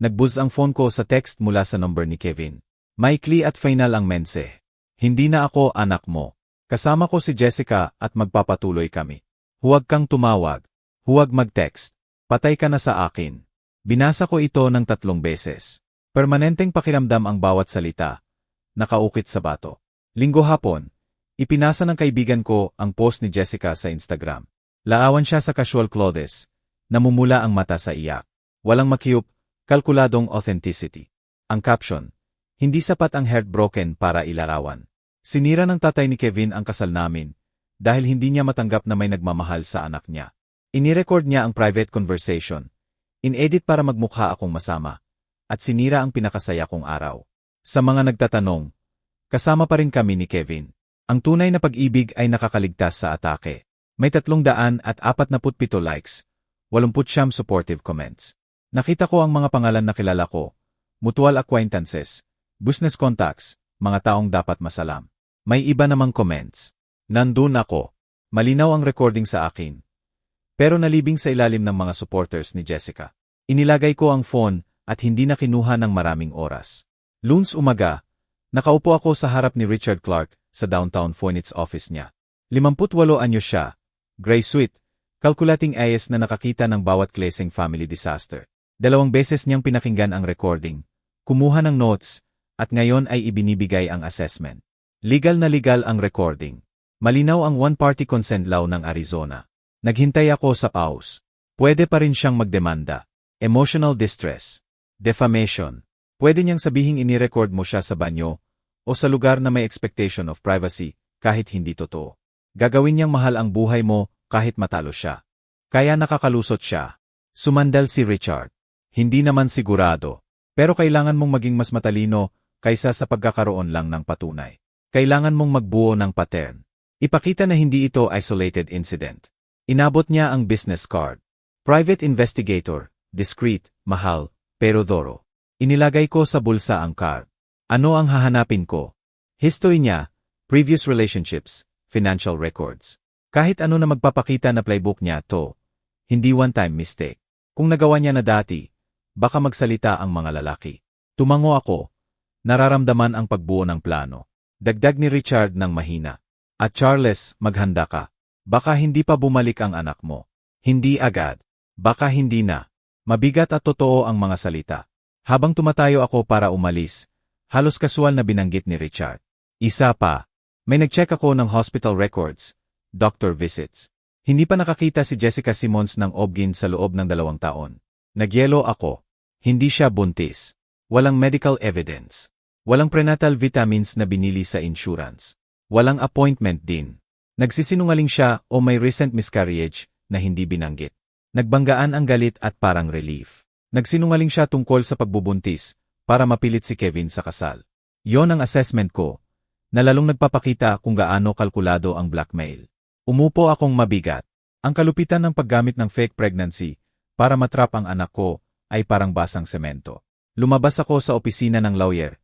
nagbuzz ang phone ko sa text mula sa number ni Kevin. Maikli at final ang mensahe. Hindi na ako anak mo. Kasama ko si Jessica at magpapatuloy kami. Huwag kang tumawag. Huwag mag-text. Patay ka na sa akin. Binasa ko ito ng 3 beses. Permanenteng pakiramdam ang bawat salita. Nakaukit sa bato. Linggo hapon, ipinasa ng kaibigan ko ang post ni Jessica sa Instagram. Laawan siya sa casual clothes. Namumula ang mata sa iyak. Walang makiup, kalkuladong authenticity. Ang caption, hindi sapat ang heartbroken para ilarawan. Sinira ng tatay ni Kevin ang kasal namin dahil hindi niya matanggap na may nagmamahal sa anak niya. Inirecord niya ang private conversation. In-edit para magmukha akong masama. At sinira ang pinakasaya kong araw. Sa mga nagtatanong, kasama pa rin kami ni Kevin. Ang tunay na pag-ibig ay nakakaligtas sa atake. May 347 likes, 89 supportive comments. Nakita ko ang mga pangalan na kilala ko, mutual acquaintances, business contacts, mga taong dapat masalam. May iba namang comments. Nandun ako. Malinaw ang recording sa akin. Pero nalibing sa ilalim ng mga supporters ni Jessica. Inilagay ko ang phone at hindi na kinuha ng maraming oras. Lunes umaga, nakaupo ako sa harap ni Richard Clark sa downtown Phoenix office niya. 58 anyo siya, gray suit, calculating ayes na nakakita ng bawat klaseng family disaster. 2 beses niyang pinakinggan ang recording, kumuha ng notes, at ngayon ay ibinibigay ang assessment. Legal na legal ang recording. Malinaw ang one-party consent law ng Arizona. Naghintay ako sa pause. Pwede pa rin siyang magdemanda. Emotional distress. Defamation. Pwede niyang sabihing inirecord mo siya sa banyo o sa lugar na may expectation of privacy kahit hindi totoo. Gagawin niyang mahal ang buhay mo kahit matalo siya. Kaya nakakalusot siya. Sumandal si Richard. Hindi naman sigurado. Pero kailangan mong maging mas matalino kaysa sa pagkakaroon lang ng patunay. Kailangan mong magbuo ng pattern. Ipakita na hindi ito isolated incident. Inabot niya ang business card. Private investigator, discreet, mahal, pero thorough. Inilagay ko sa bulsa ang card. Ano ang hahanapin ko? History niya, previous relationships, financial records. Kahit ano na magpapakita na playbook niya to, hindi one-time mistake. Kung nagawa niya na dati, baka magsalita ang mga lalaki. Tumango ako. Nararamdaman ang pagbuo ng plano. Dagdag ni Richard ng mahina. At Charles, maghanda ka. Baka hindi pa bumalik ang anak mo. Hindi agad. Baka hindi na. Mabigat at totoo ang mga salita. Habang tumatayo ako para umalis, halos kasual na binanggit ni Richard. Isa pa. May nag-check ako ng hospital records, doctor visits. Hindi pa nakakita si Jessica Simmons ng obgyn sa loob ng 2 taon. Nagyelo ako. Hindi siya buntis. Walang medical evidence. Walang prenatal vitamins na binili sa insurance. Walang appointment din. Nagsisinungaling siya o may recent miscarriage na hindi binanggit. Nagbanggaan ang galit at parang relief. Nagsinungaling siya tungkol sa pagbubuntis para mapilit si Kevin sa kasal. Yon ang assessment ko, na lalong nagpapakita kung gaano kalkulado ang blackmail. Umupo akong mabigat. Ang kalupitan ng paggamit ng fake pregnancy para matrap ang anak ko ay parang basang semento. Lumabas ako sa opisina ng lawyer.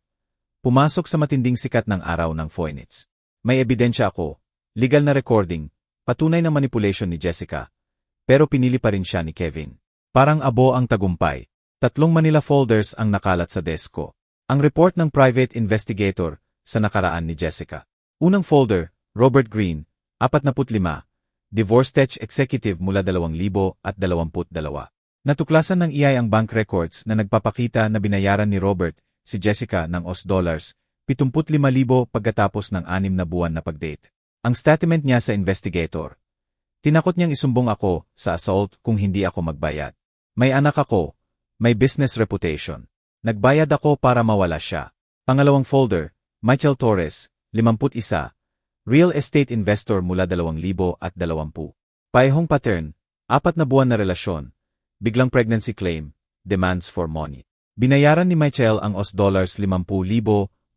Pumasok sa matinding sikat ng araw ng Phoenix. May ebidensya ako, legal na recording, patunay ng manipulation ni Jessica. Pero pinili pa rin siya ni Kevin. Parang abo ang tagumpay. 3 Manila folders ang nakalat sa desk ko. Ang report ng private investigator sa nakaraan ni Jessica. Unang folder, Robert Greene, 45, Divorce Tech Executive mula 2022. Natuklasan ng EI ang bank records na nagpapakita na binayaran ni Robert si Jessica ng $75,000 pagkatapos ng 6 na buwan na pag-date. Ang statement niya sa investigator. Tinakot niyang isumbong ako sa assault kung hindi ako magbayad. May anak ako, may business reputation. Nagbayad ako para mawala siya. Pangalawang folder, Michael Torres, 51, real estate investor mula 2020. Paehong pattern, 4 na buwan na relasyon. Biglang pregnancy claim, demands for money. Binayaran ni Michael ang $50,000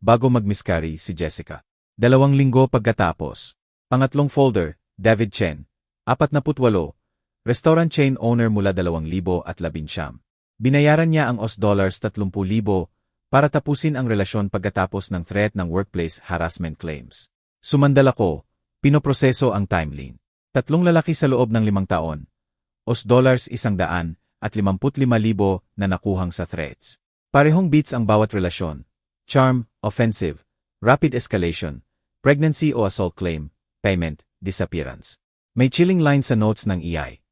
bago mag-miscarry si Jessica. 2 linggo pagkatapos. Pangatlong folder, David Chen, 48, restaurant chain owner mula 2019. Binayaran niya ang $30,000 para tapusin ang relasyon pagkatapos ng threat ng workplace harassment claims. Sumandal ako, pinoproseso ang timeline. 3 lalaki sa loob ng 5 taon. $155,000 na nakuhang sa threats. Parehong beats ang bawat relasyon. Charm, offensive, rapid escalation, pregnancy o assault claim, payment, disappearance. May chilling line sa notes ng EI.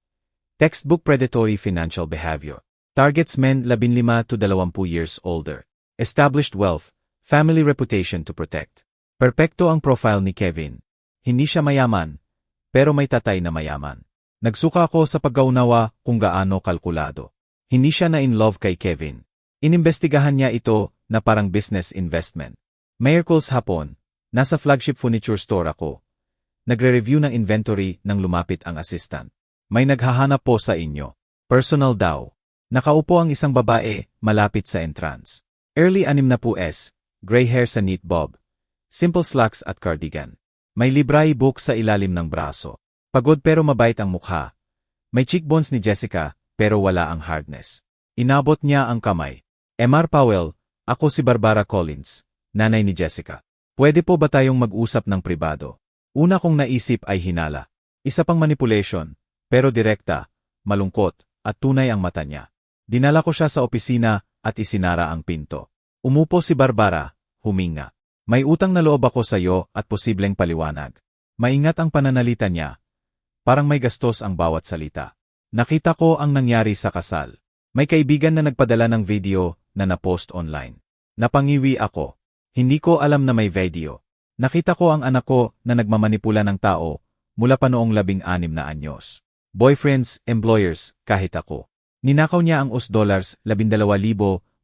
Textbook predatory financial behavior. Targets men 15 to 20 years older. Established wealth, family reputation to protect. Perpekto ang profile ni Kevin. Hindi siya mayaman, pero may tatay na mayaman. Nagsuka ako sa pagkaunawa kung gaano kalkulado. Hindi siya na in love kay Kevin. Inimbestigahan niya ito na parang business investment. Miracles hapon, nasa flagship furniture store ako. Nagre-review ng inventory nang lumapit ang assistant. May naghahanap po sa inyo. Personal daw. Nakaupo ang isang babae, malapit sa entrance. Early 60s, gray hair sa neat bob. Simple slacks at cardigan. May library book sa ilalim ng braso. Pagod pero mabait ang mukha. May cheekbones ni Jessica, pero wala ang hardness. Inabot niya ang kamay. Mr. Powell, ako si Barbara Collins, nanay ni Jessica. Pwede po ba tayong mag-usap ng pribado? Una kong naisip ay hinala. Isa pang manipulation, pero direkta, malungkot, at tunay ang mata niya. Dinala ko siya sa opisina at isinara ang pinto. Umupo si Barbara, huminga. May utang na loob ako sa iyo at posibleng paliwanag. Maingat ang pananalita niya. Parang may gastos ang bawat salita. Nakita ko ang nangyari sa kasal. May kaibigan na nagpadala ng video na na-post online. Napangiwi ako. Hindi ko alam na may video. Nakita ko ang anak ko na nagmamanipula ng tao mula pa noong 16 na anyos. Boyfriends, employers, kahit ako. Ninakaw niya ang $12,000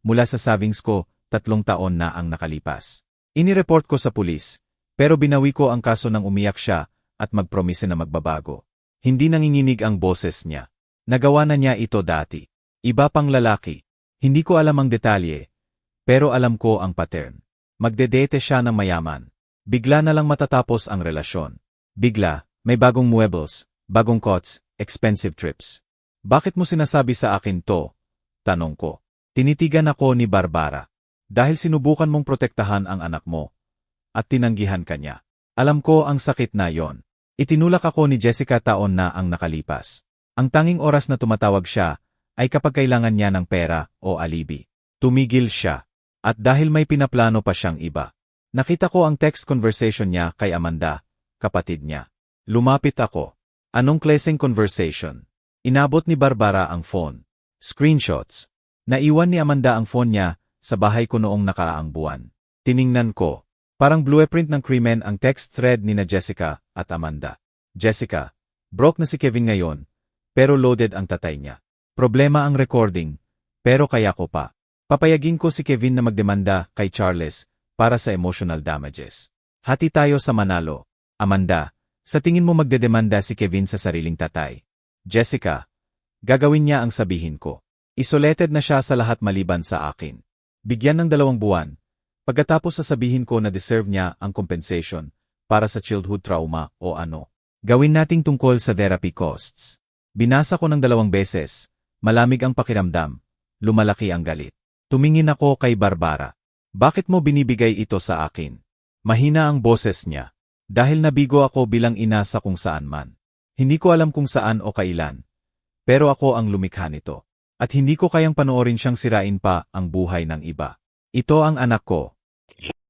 mula sa savings ko 3 taon na ang nakalipas. Inireport ko sa pulis, pero binawi ko ang kaso nang umiyak siya at magpromise na magbabago. Hindi nanginginig ang boses niya. Nagawa na niya ito dati. Iba pang lalaki. Hindi ko alam ang detalye, pero alam ko ang pattern. Magdedete siya ng mayaman. Bigla na lang matatapos ang relasyon. Bigla, may bagong muebles, bagong cots, expensive trips. Bakit mo sinasabi sa akin to? Tanong ko. Tinitigan ako ni Barbara. Dahil sinubukan mong protektahan ang anak mo. At tinanggihan ka niya. Alam ko ang sakit na yon. Itinulak ako ni Jessica taon na ang nakalipas. Ang tanging oras na tumatawag siya ay kapag kailangan niya ng pera o alibi. Tumigil siya. At dahil may pinaplano pa siyang iba. Nakita ko ang text conversation niya kay Amanda, kapatid niya. Lumapit ako. Anong klaseng conversation? Inabot ni Barbara ang phone. Screenshots. Naiwan ni Amanda ang phone niya sa bahay ko noong nakaraang buwan. Tiningnan ko. Parang blueprint ng krimen ang text thread ni na Jessica at Amanda. Jessica, broke na si Kevin ngayon, pero loaded ang tatay niya. Problema ang recording, pero kaya ko pa. Papayagin ko si Kevin na magdemanda kay Charles para sa emotional damages. Hati tayo sa manalo. Amanda, sa tingin mo magdedemanda si Kevin sa sariling tatay? Jessica, gagawin niya ang sabihin ko. Isolated na siya sa lahat maliban sa akin. Bigyan ng 2 buwan. Pagkatapos sasabihin ko na deserve niya ang compensation para sa childhood trauma o ano. Gawin nating tungkol sa therapy costs. Binasa ko ng 2 beses. Malamig ang pakiramdam. Lumalaki ang galit. Tumingin ako kay Barbara. Bakit mo binibigay ito sa akin? Mahina ang boses niya. Dahil nabigo ako bilang ina sa kung saan man. Hindi ko alam kung saan o kailan. Pero ako ang lumikha nito. At hindi ko kayang panoorin siyang sirain pa ang buhay ng iba. Ito ang anak ko.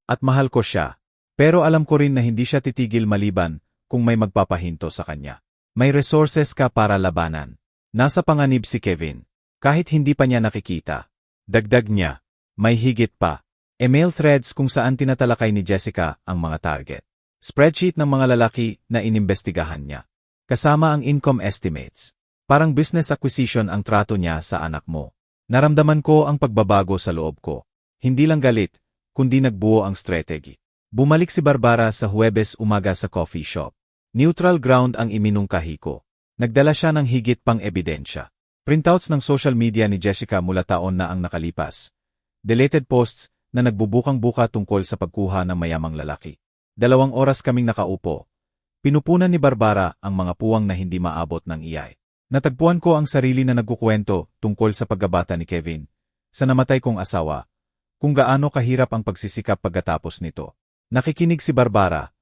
At mahal ko siya. Pero alam ko rin na hindi siya titigil maliban kung may magpapahinto sa kanya. May resources ka para labanan. Nasa panganib si Kevin. Kahit hindi pa niya nakikita. Dagdag niya. May higit pa. Email threads kung saan tinatalakay ni Jessica ang mga target. Spreadsheet ng mga lalaki na inimbestigahan niya. Kasama ang income estimates. Parang business acquisition ang trato niya sa anak mo. Naramdaman ko ang pagbabago sa loob ko. Hindi lang galit, kundi nagbuo ang strategy. Bumalik si Barbara sa Huwebes umaga sa coffee shop. Neutral ground ang iminungkahi ko. Nagdala siya ng higit pang ebidensya. Printouts ng social media ni Jessica mula taon na ang nakalipas. Deleted posts na nagbubukang-buka tungkol sa pagkuha ng mayamang lalaki. 2 oras kaming nakaupo. Pinupunan ni Barbara ang mga puwang na hindi maabot ng iyay. Natagpuan ko ang sarili na nagkukwento tungkol sa paggabata ni Kevin, sa namatay kong asawa, kung gaano kahirap ang pagsisikap pagkatapos nito. Nakikinig si Barbara.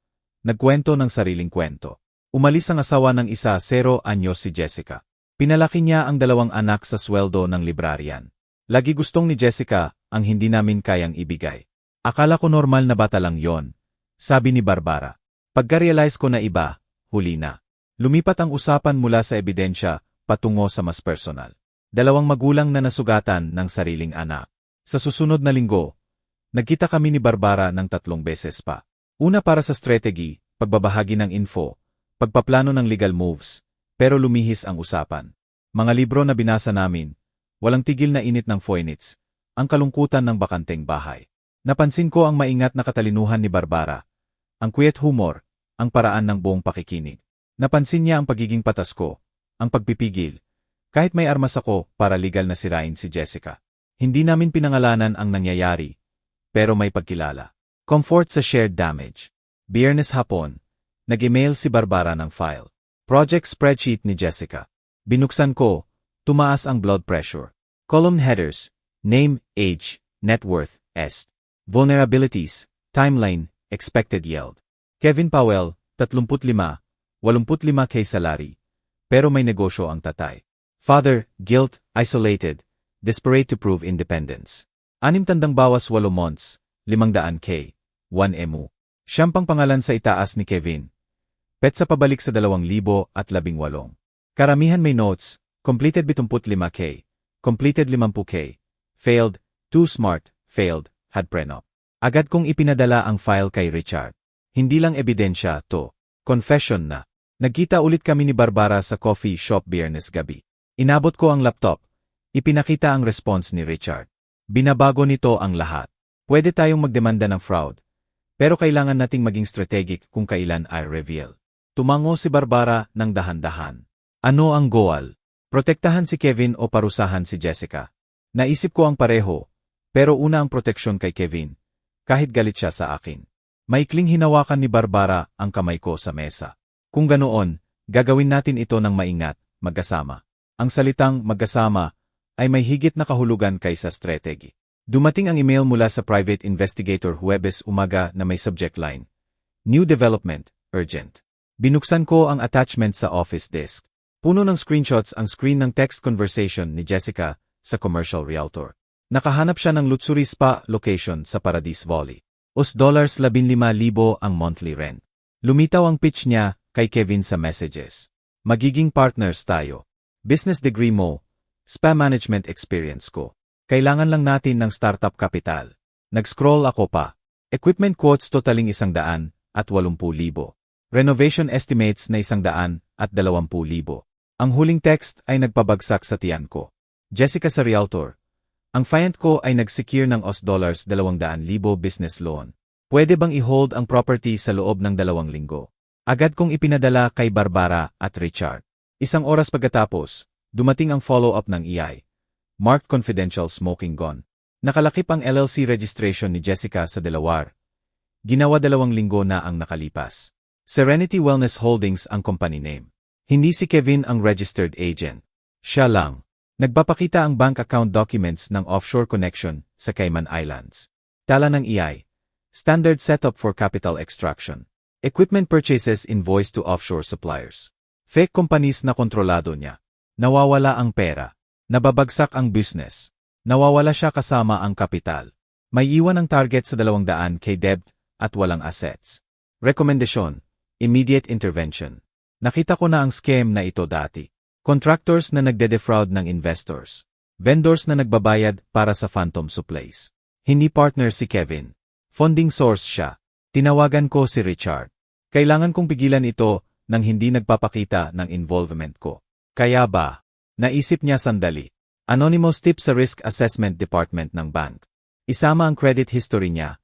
Nagkwento ng sariling kwento. Umalis ang asawa ng 0 anyos si Jessica. Pinalaki niya ang 2 anak sa sweldo ng librarian. Lagi gustong ni Jessica ang hindi namin kayang ibigay. Akala ko normal na bata lang yon, sabi ni Barbara. Pagka-realize ko na iba, huli na. Lumipat ang usapan mula sa ebidensya patungo sa mas personal. 2 magulang na nasugatan ng sariling anak. Sa susunod na linggo, nagkita kami ni Barbara ng 3 beses pa. Una para sa strategy, pagbabahagi ng info, pagpaplano ng legal moves, pero lumihis ang usapan. Mga libro na binasa namin, walang tigil na init ng Phoenix, ang kalungkutan ng bakanteng bahay. Napansin ko ang maingat na katalinuhan ni Barbara, ang quiet humor, ang paraan ng buong pakikinig. Napansin niya ang pagiging patas ko, ang pagpipigil, kahit may armas ako para legal na sirain si Jessica. Hindi namin pinangalanan ang nangyayari, pero may pagkilala. Comfort sa shared damage. Biyernes hapon, nag-email si Barbara ng file. Project spreadsheet ni Jessica. Binuksan ko, tumaas ang blood pressure. Column headers, name, age, net worth, est. Vulnerabilities, timeline, expected yield. Kevin Powell, 35, 85K salary. Pero may negosyo ang tatay. Father, guilt, isolated, desperate to prove independence. 6 tandang bawas 8 months, 500K, 1 emu. Siyang pangalan sa itaas ni Kevin. Petsa pabalik sa 2018. Karamihan may notes, completed 75K, completed 50K, failed, too smart, failed, had prenup. Agad kong ipinadala ang file kay Richard. Hindi lang ebidensya to. Confession na. Nagkita ulit kami ni Barbara sa coffee shop Biyernes gabi. Inabot ko ang laptop. Ipinakita ang response ni Richard. Binabago nito ang lahat. Pwede tayong magdemanda ng fraud. Pero kailangan nating maging strategic kung kailan ay reveal. Tumango si Barbara ng dahan-dahan. Ano ang goal? Protektahan si Kevin o parusahan si Jessica? Naisip ko ang pareho. Pero una ang proteksyon kay Kevin. Kahit galit siya sa akin. Maikling hinawakan ni Barbara ang kamay ko sa mesa. Kung ganoon, gagawin natin ito ng maingat, magkasama. Ang salitang magkasama ay may higit na kahulugan kaysa strategy. Dumating ang email mula sa private investigator Huwebes umaga na may subject line. New development, urgent. Binuksan ko ang attachment sa office desk. Puno ng screenshots ang screen ng text conversation ni Jessica sa commercial realtor. Nakahanap siya ng luxury spa location sa Paradise Valley. $15,000 ang monthly rent. Lumitaw ang pitch niya kay Kevin sa messages. Magiging partners tayo. Business degree mo, spa management experience ko. Kailangan lang natin ng startup capital. Nag-scroll ako pa. Equipment quotes totaling 180,000. Renovation estimates na 120,000. Ang huling text ay nagpabagsak sa tiyan ko. Jessica sa realtor. Ang client ko ay nag-secure ng $200,000 business loan. Pwede bang i-hold ang property sa loob ng 2 linggo? Agad kong ipinadala kay Barbara at Richard. 1 oras pagkatapos, dumating ang follow-up ng EI. Marked confidential smoking gun. Nakalakip ang LLC registration ni Jessica sa Delaware. Ginawa 2 linggo na ang nakalipas. Serenity Wellness Holdings ang company name. Hindi si Kevin ang registered agent. Siya lang. Nagpapakita ang bank account documents ng offshore connection sa Cayman Islands. Tala ng EI. Standard setup for capital extraction. Equipment purchases invoice to offshore suppliers. Fake companies na kontrolado niya. Nawawala ang pera. Nababagsak ang business. Nawawala siya kasama ang kapital. May iwan ang target sa 200K debt at walang assets. Rekomendasyon. Immediate intervention. Nakita ko na ang scam na ito dati. Contractors na nagde-defraud ng investors. Vendors na nagbabayad para sa phantom supplies. Hindi partner si Kevin. Funding source siya. Tinawagan ko si Richard. Kailangan kong pigilan ito nang hindi nagpapakita ng involvement ko. Kaya ba? Naisip niya sandali. Anonymous tip sa risk assessment department ng bank. Isama ang credit history niya.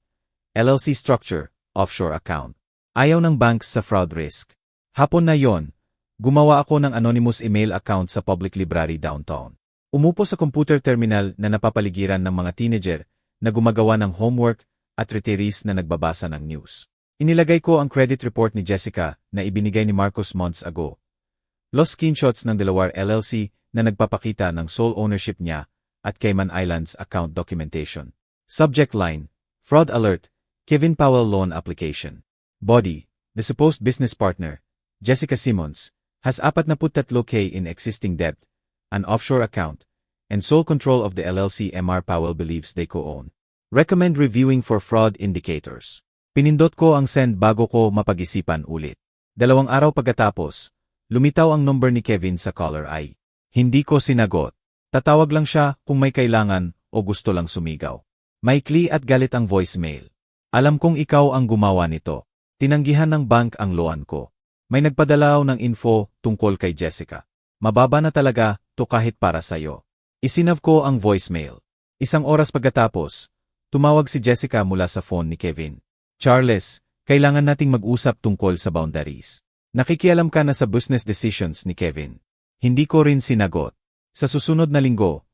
LLC structure, offshore account. Ayaw ng banks sa fraud risk. Hapon na yon, gumawa ako ng anonymous email account sa public library downtown. Umupo sa computer terminal na napapaligiran ng mga teenager na gumagawa ng homework at retirees na nagbabasa ng news. Inilagay ko ang credit report ni Jessica na ibinigay ni Marcos months ago. Los screenshots ng Delaware LLC na nagpapakita ng sole ownership niya at Cayman Islands account documentation. Subject line, Fraud Alert, Kevin Powell Loan Application. Body, the supposed business partner, Jessica Simmons, has 43K in existing debt, an offshore account, and sole control of the LLC Mr. Powell believes they co-own. Recommend reviewing for fraud indicators. Pinindot ko ang send bago ko mapag-isipan ulit. 2 araw pagkatapos, lumitaw ang number ni Kevin sa caller ID. Hindi ko sinagot. Tatawag lang siya kung may kailangan o gusto lang sumigaw. Maikli at galit ang voicemail. Alam kong ikaw ang gumawa nito. Tinanggihan ng bank ang loan ko. May nagpadalaw ng info tungkol kay Jessica. Mababa na talaga to kahit para sa'yo. Isinav ko ang voicemail. 1 oras pagkatapos, tumawag si Jessica mula sa phone ni Kevin. Charles, kailangan nating mag-usap tungkol sa boundaries. Nakikialam ka na sa business decisions ni Kevin. Hindi ko rin sinagot. Sa susunod na linggo,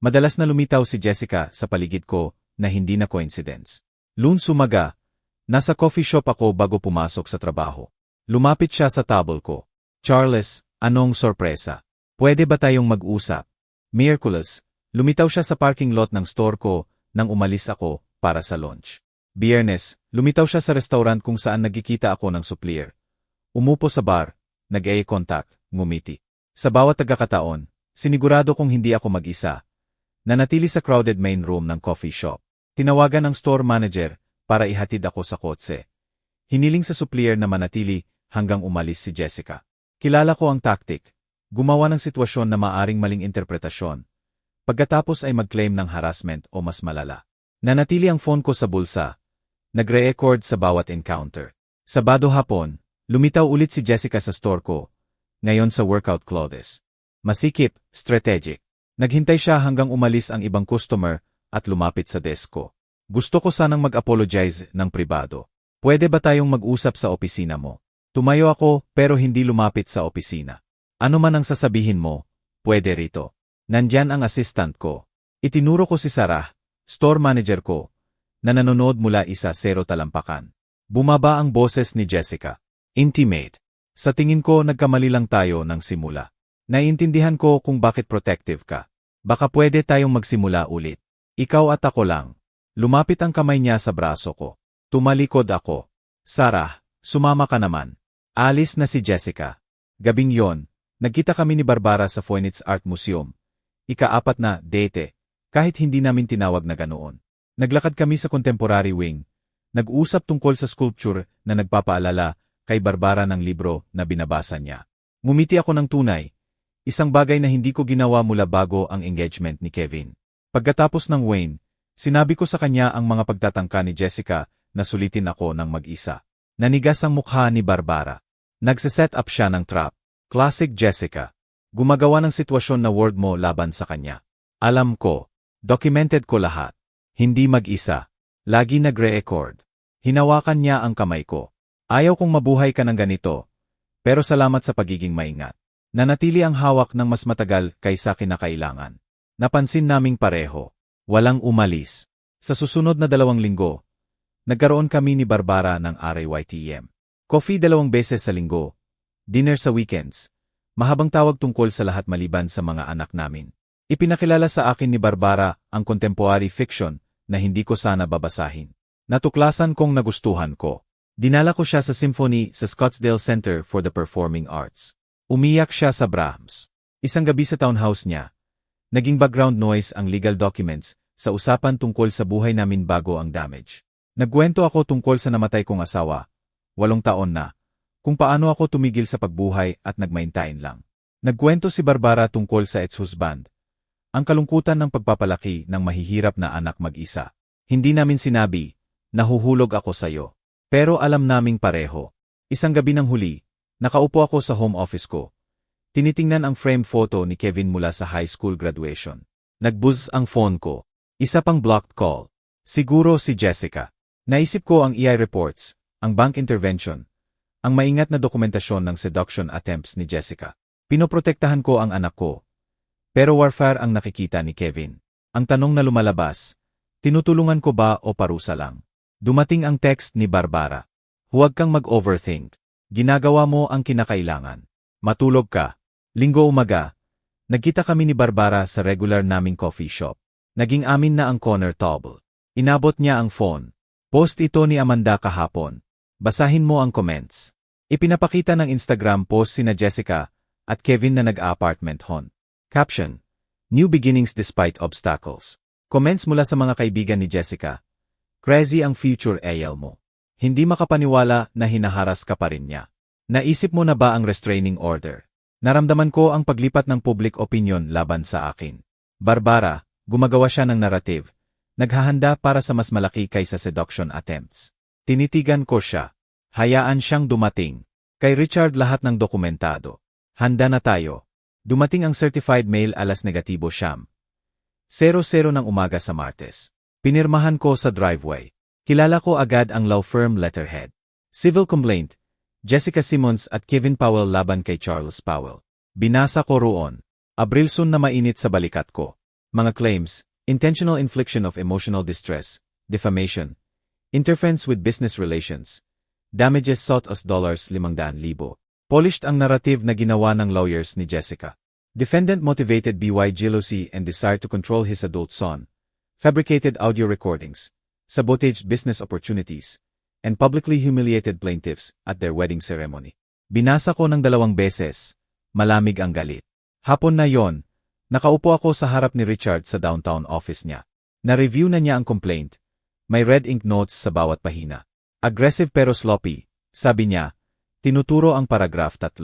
madalas na lumitaw si Jessica sa paligid ko na hindi na coincidence. Lunes umaga, nasa coffee shop ako bago pumasok sa trabaho. Lumapit siya sa table ko. Charles, anong sorpresa? Pwede ba tayong mag-usap? Miyerkules, lumitaw siya sa parking lot ng store ko nang umalis ako para sa lunch. Biyernes, lumitaw siya sa restaurant kung saan nagkikita ako ng supplier. Umupo sa bar, nag-eye contact, ngumiti. Sa bawat pagkakataon, sinigurado kong hindi ako mag-isa. Nanatili sa crowded main room ng coffee shop. Tinawagan ng store manager para ihatid ako sa kotse. Hiniling sa supplier na manatili hanggang umalis si Jessica. Kilala ko ang tactic. Gumawa ng sitwasyon na maaring maling interpretasyon. Pagkatapos ay mag-claim ng harassment o mas malala. Nanatili ang phone ko sa bulsa. Nagre-record sa bawat encounter. Sabado hapon, lumitaw ulit si Jessica sa store ko. Ngayon sa workout clothes. Masikip, strategic. Naghintay siya hanggang umalis ang ibang customer at lumapit sa desk ko. Gusto ko sanang mag-apologize ng pribado. Pwede ba tayong mag-usap sa opisina mo? Tumayo ako pero hindi lumapit sa opisina. Ano man ang sasabihin mo, pwede rito. Nandyan ang assistant ko. Itinuro ko si Sarah, store manager ko, na nanonood mula 1-0 talampakan. Bumaba ang boses ni Jessica. Intimate. Sa tingin ko nagkamali lang tayo ng simula. Naiintindihan ko kung bakit protective ka. Baka pwede tayong magsimula ulit. Ikaw at ako lang. Lumapit ang kamay niya sa braso ko. Tumalikod ako. Sarah, sumama ka naman. Alis na si Jessica. Gabing yon, nagkita kami ni Barbara sa Phoenix Art Museum. Ika-4 na date, kahit hindi namin tinawag na ganoon. Naglakad kami sa contemporary wing. Nag-usap tungkol sa sculpture na nagpapaalala kay Barbara ng libro na binabasa niya. Ngumiti ako ng tunay. Isang bagay na hindi ko ginawa mula bago ang engagement ni Kevin. Pagkatapos ng Wayne, sinabi ko sa kanya ang mga pagtatangka ni Jessica na sulitin ako ng mag-isa. Nanigas ang mukha ni Barbara. Nagse-set up siya ng trap. Classic Jessica. Gumagawa ng sitwasyon na word mo laban sa kanya. Alam ko. Documented ko lahat. Hindi mag-isa. Lagi nagre-record. Hinawakan niya ang kamay ko. Ayaw kong mabuhay ka ng ganito. Pero salamat sa pagiging maingat. Nanatili ang hawak ng mas matagal kaysa kinakailangan. Napansin naming pareho. Walang umalis. Sa susunod na 2 linggo, nagkaroon kami ni Barbara ng RAYTM. Coffee 2 beses sa linggo. Dinner sa weekends. Mahabang tawag tungkol sa lahat maliban sa mga anak namin. Ipinakilala sa akin ni Barbara ang contemporary fiction na hindi ko sana babasahin. Natuklasan kong nagustuhan ko. Dinala ko siya sa symphony sa Scottsdale Center for the Performing Arts. Umiyak siya sa Brahms. Isang gabi sa townhouse niya. Naging background noise ang legal documents sa usapan tungkol sa buhay namin bago ang damage. Nagkwento ako tungkol sa namatay kong asawa, 8 taon na, kung paano ako tumigil sa pagbuhay at nagmaintain lang. Nagkwento si Barbara tungkol sa ex-husband, ang kalungkutan ng pagpapalaki ng mahihirap na anak mag-isa. Hindi namin sinabi, nahuhulog ako sayo. Pero alam naming pareho. Isang gabi ng huli, nakaupo ako sa home office ko. Tinitingnan ang frame photo ni Kevin mula sa high school graduation. Nagbuzz ang phone ko. Isa pang blocked call. Siguro si Jessica. Naisip ko ang EI reports, ang bank intervention, ang maingat na dokumentasyon ng seduction attempts ni Jessica. Pinoprotektahan ko ang anak ko. Pero warfare ang nakikita ni Kevin. Ang tanong na lumalabas, tinutulungan ko ba o parusa lang? Dumating ang text ni Barbara. Huwag kang mag-overthink. Ginagawa mo ang kinakailangan. Matulog ka. Linggo umaga, nagkita kami ni Barbara sa regular naming coffee shop. Naging amin na ang corner table. Inabot niya ang phone. Post ito ni Amanda kahapon. Basahin mo ang comments. Ipinapakita ng Instagram post sina Jessica at Kevin na nag-apartment hon. Caption: New beginnings despite obstacles. Comments mula sa mga kaibigan ni Jessica. Crazy ang future AL mo. Hindi makapaniwala na hinaharas ka pa rin niya. Naisip mo na ba ang restraining order? Naramdaman ko ang paglipat ng public opinion laban sa akin. Barbara, gumagawa siya ng narrative. Naghahanda para sa mas malaki kaysa seduction attempts. Tinitigan ko siya. Hayaan siyang dumating. Kay Richard lahat ng dokumentado. Handa na tayo. Dumating ang certified mail alas negatibo siyam. 00 ng umaga sa Martes. Pinirmahan ko sa driveway. Kilala ko agad ang law firm letterhead. Civil complaint. Jessica Simmons at Kevin Powell laban kay Charles Powell. Binasa ko roon. Abrilson na mainit sa balikat ko. Mga claims, intentional infliction of emotional distress, defamation, interference with business relations, damages sought as $500,000. Polished ang narrative na ginawa ng lawyers ni Jessica. Defendant motivated by jealousy and desire to control his adult son, fabricated audio recordings, sabotaged business opportunities, and publicly humiliated plaintiffs at their wedding ceremony. Binasa ko ng 2 beses, malamig ang galit. Hapon na yon, nakaupo ako sa harap ni Richard sa downtown office niya. Na-review na niya ang complaint. May red ink notes sa bawat pahina. Aggressive pero sloppy, sabi niya, tinuturo ang paragraph 3.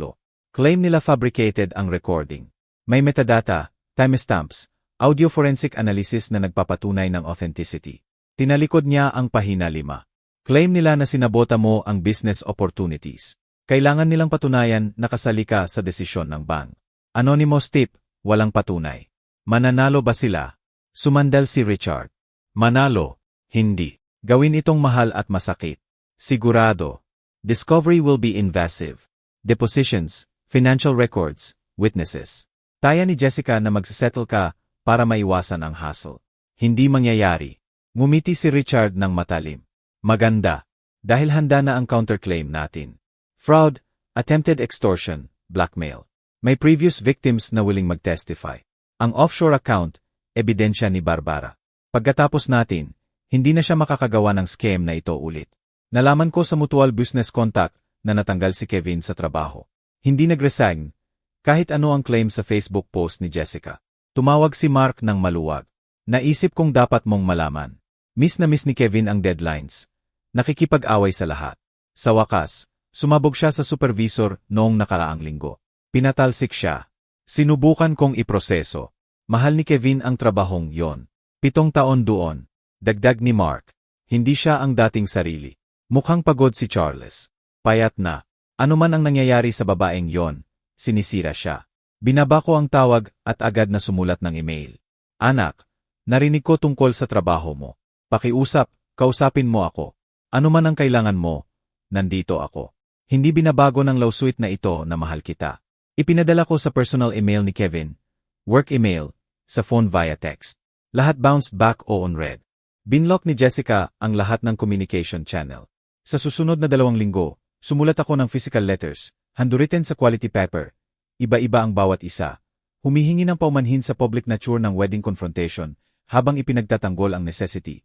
Claim nila fabricated ang recording. May metadata, timestamps, audio forensic analysis na nagpapatunay ng authenticity. Tinalikod niya ang pahina 5. Claim nila na sinabota mo ang business opportunities. Kailangan nilang patunayan na kasali ka sa desisyon ng bank. Anonymous tip, walang patunay. Mananalo ba sila? Sumandal si Richard. Manalo, hindi. Gawin itong mahal at masakit. Sigurado. Discovery will be invasive. Depositions, financial records, witnesses. Taya ni Jessica na magsisettle ka para maiwasan ang hassle. Hindi mangyayari. Ngumiti si Richard ng matalim. Maganda. Dahil handa na ang counterclaim natin. Fraud, attempted extortion, blackmail. May previous victims na willing mag-testify. Ang offshore account, ebidensya ni Barbara. Pagkatapos natin, hindi na siya makakagawa ng scam na ito ulit. Nalaman ko sa mutual business contact na natanggal si Kevin sa trabaho. Hindi nag-resign, kahit ano ang claim sa Facebook post ni Jessica. Tumawag si Mark ng maluwag. Naisip kong dapat mong malaman. Miss na miss ni Kevin ang deadlines. Nakikipag-away sa lahat. Sa wakas, sumabog siya sa supervisor noong nakaraang linggo. Pinatalsik siya. Sinubukan kong iproseso. Mahal ni Kevin ang trabahong yon. 7 taon doon. Dagdag ni Mark. Hindi siya ang dating sarili. Mukhang pagod si Charles. Payat na. Ano man ang nangyayari sa babaeng yon, sinisira siya. Binaba ko ang tawag at agad na sumulat ng email. Anak, narinig ko tungkol sa trabaho mo. Pakiusap, kausapin mo ako. Ano man ang kailangan mo, nandito ako. Hindi binabago ng lawsuit na ito na mahal kita. Ipinadala ko sa personal email ni Kevin, work email, sa phone via text. Lahat bounced back o unread. Binlock ni Jessica ang lahat ng communication channel. Sa susunod na 2 linggo, sumulat ako ng physical letters, handwritten sa quality paper. Iba-iba ang bawat isa. Humihingi ng paumanhin sa public nature ng wedding confrontation habang ipinagtatanggol ang necessity.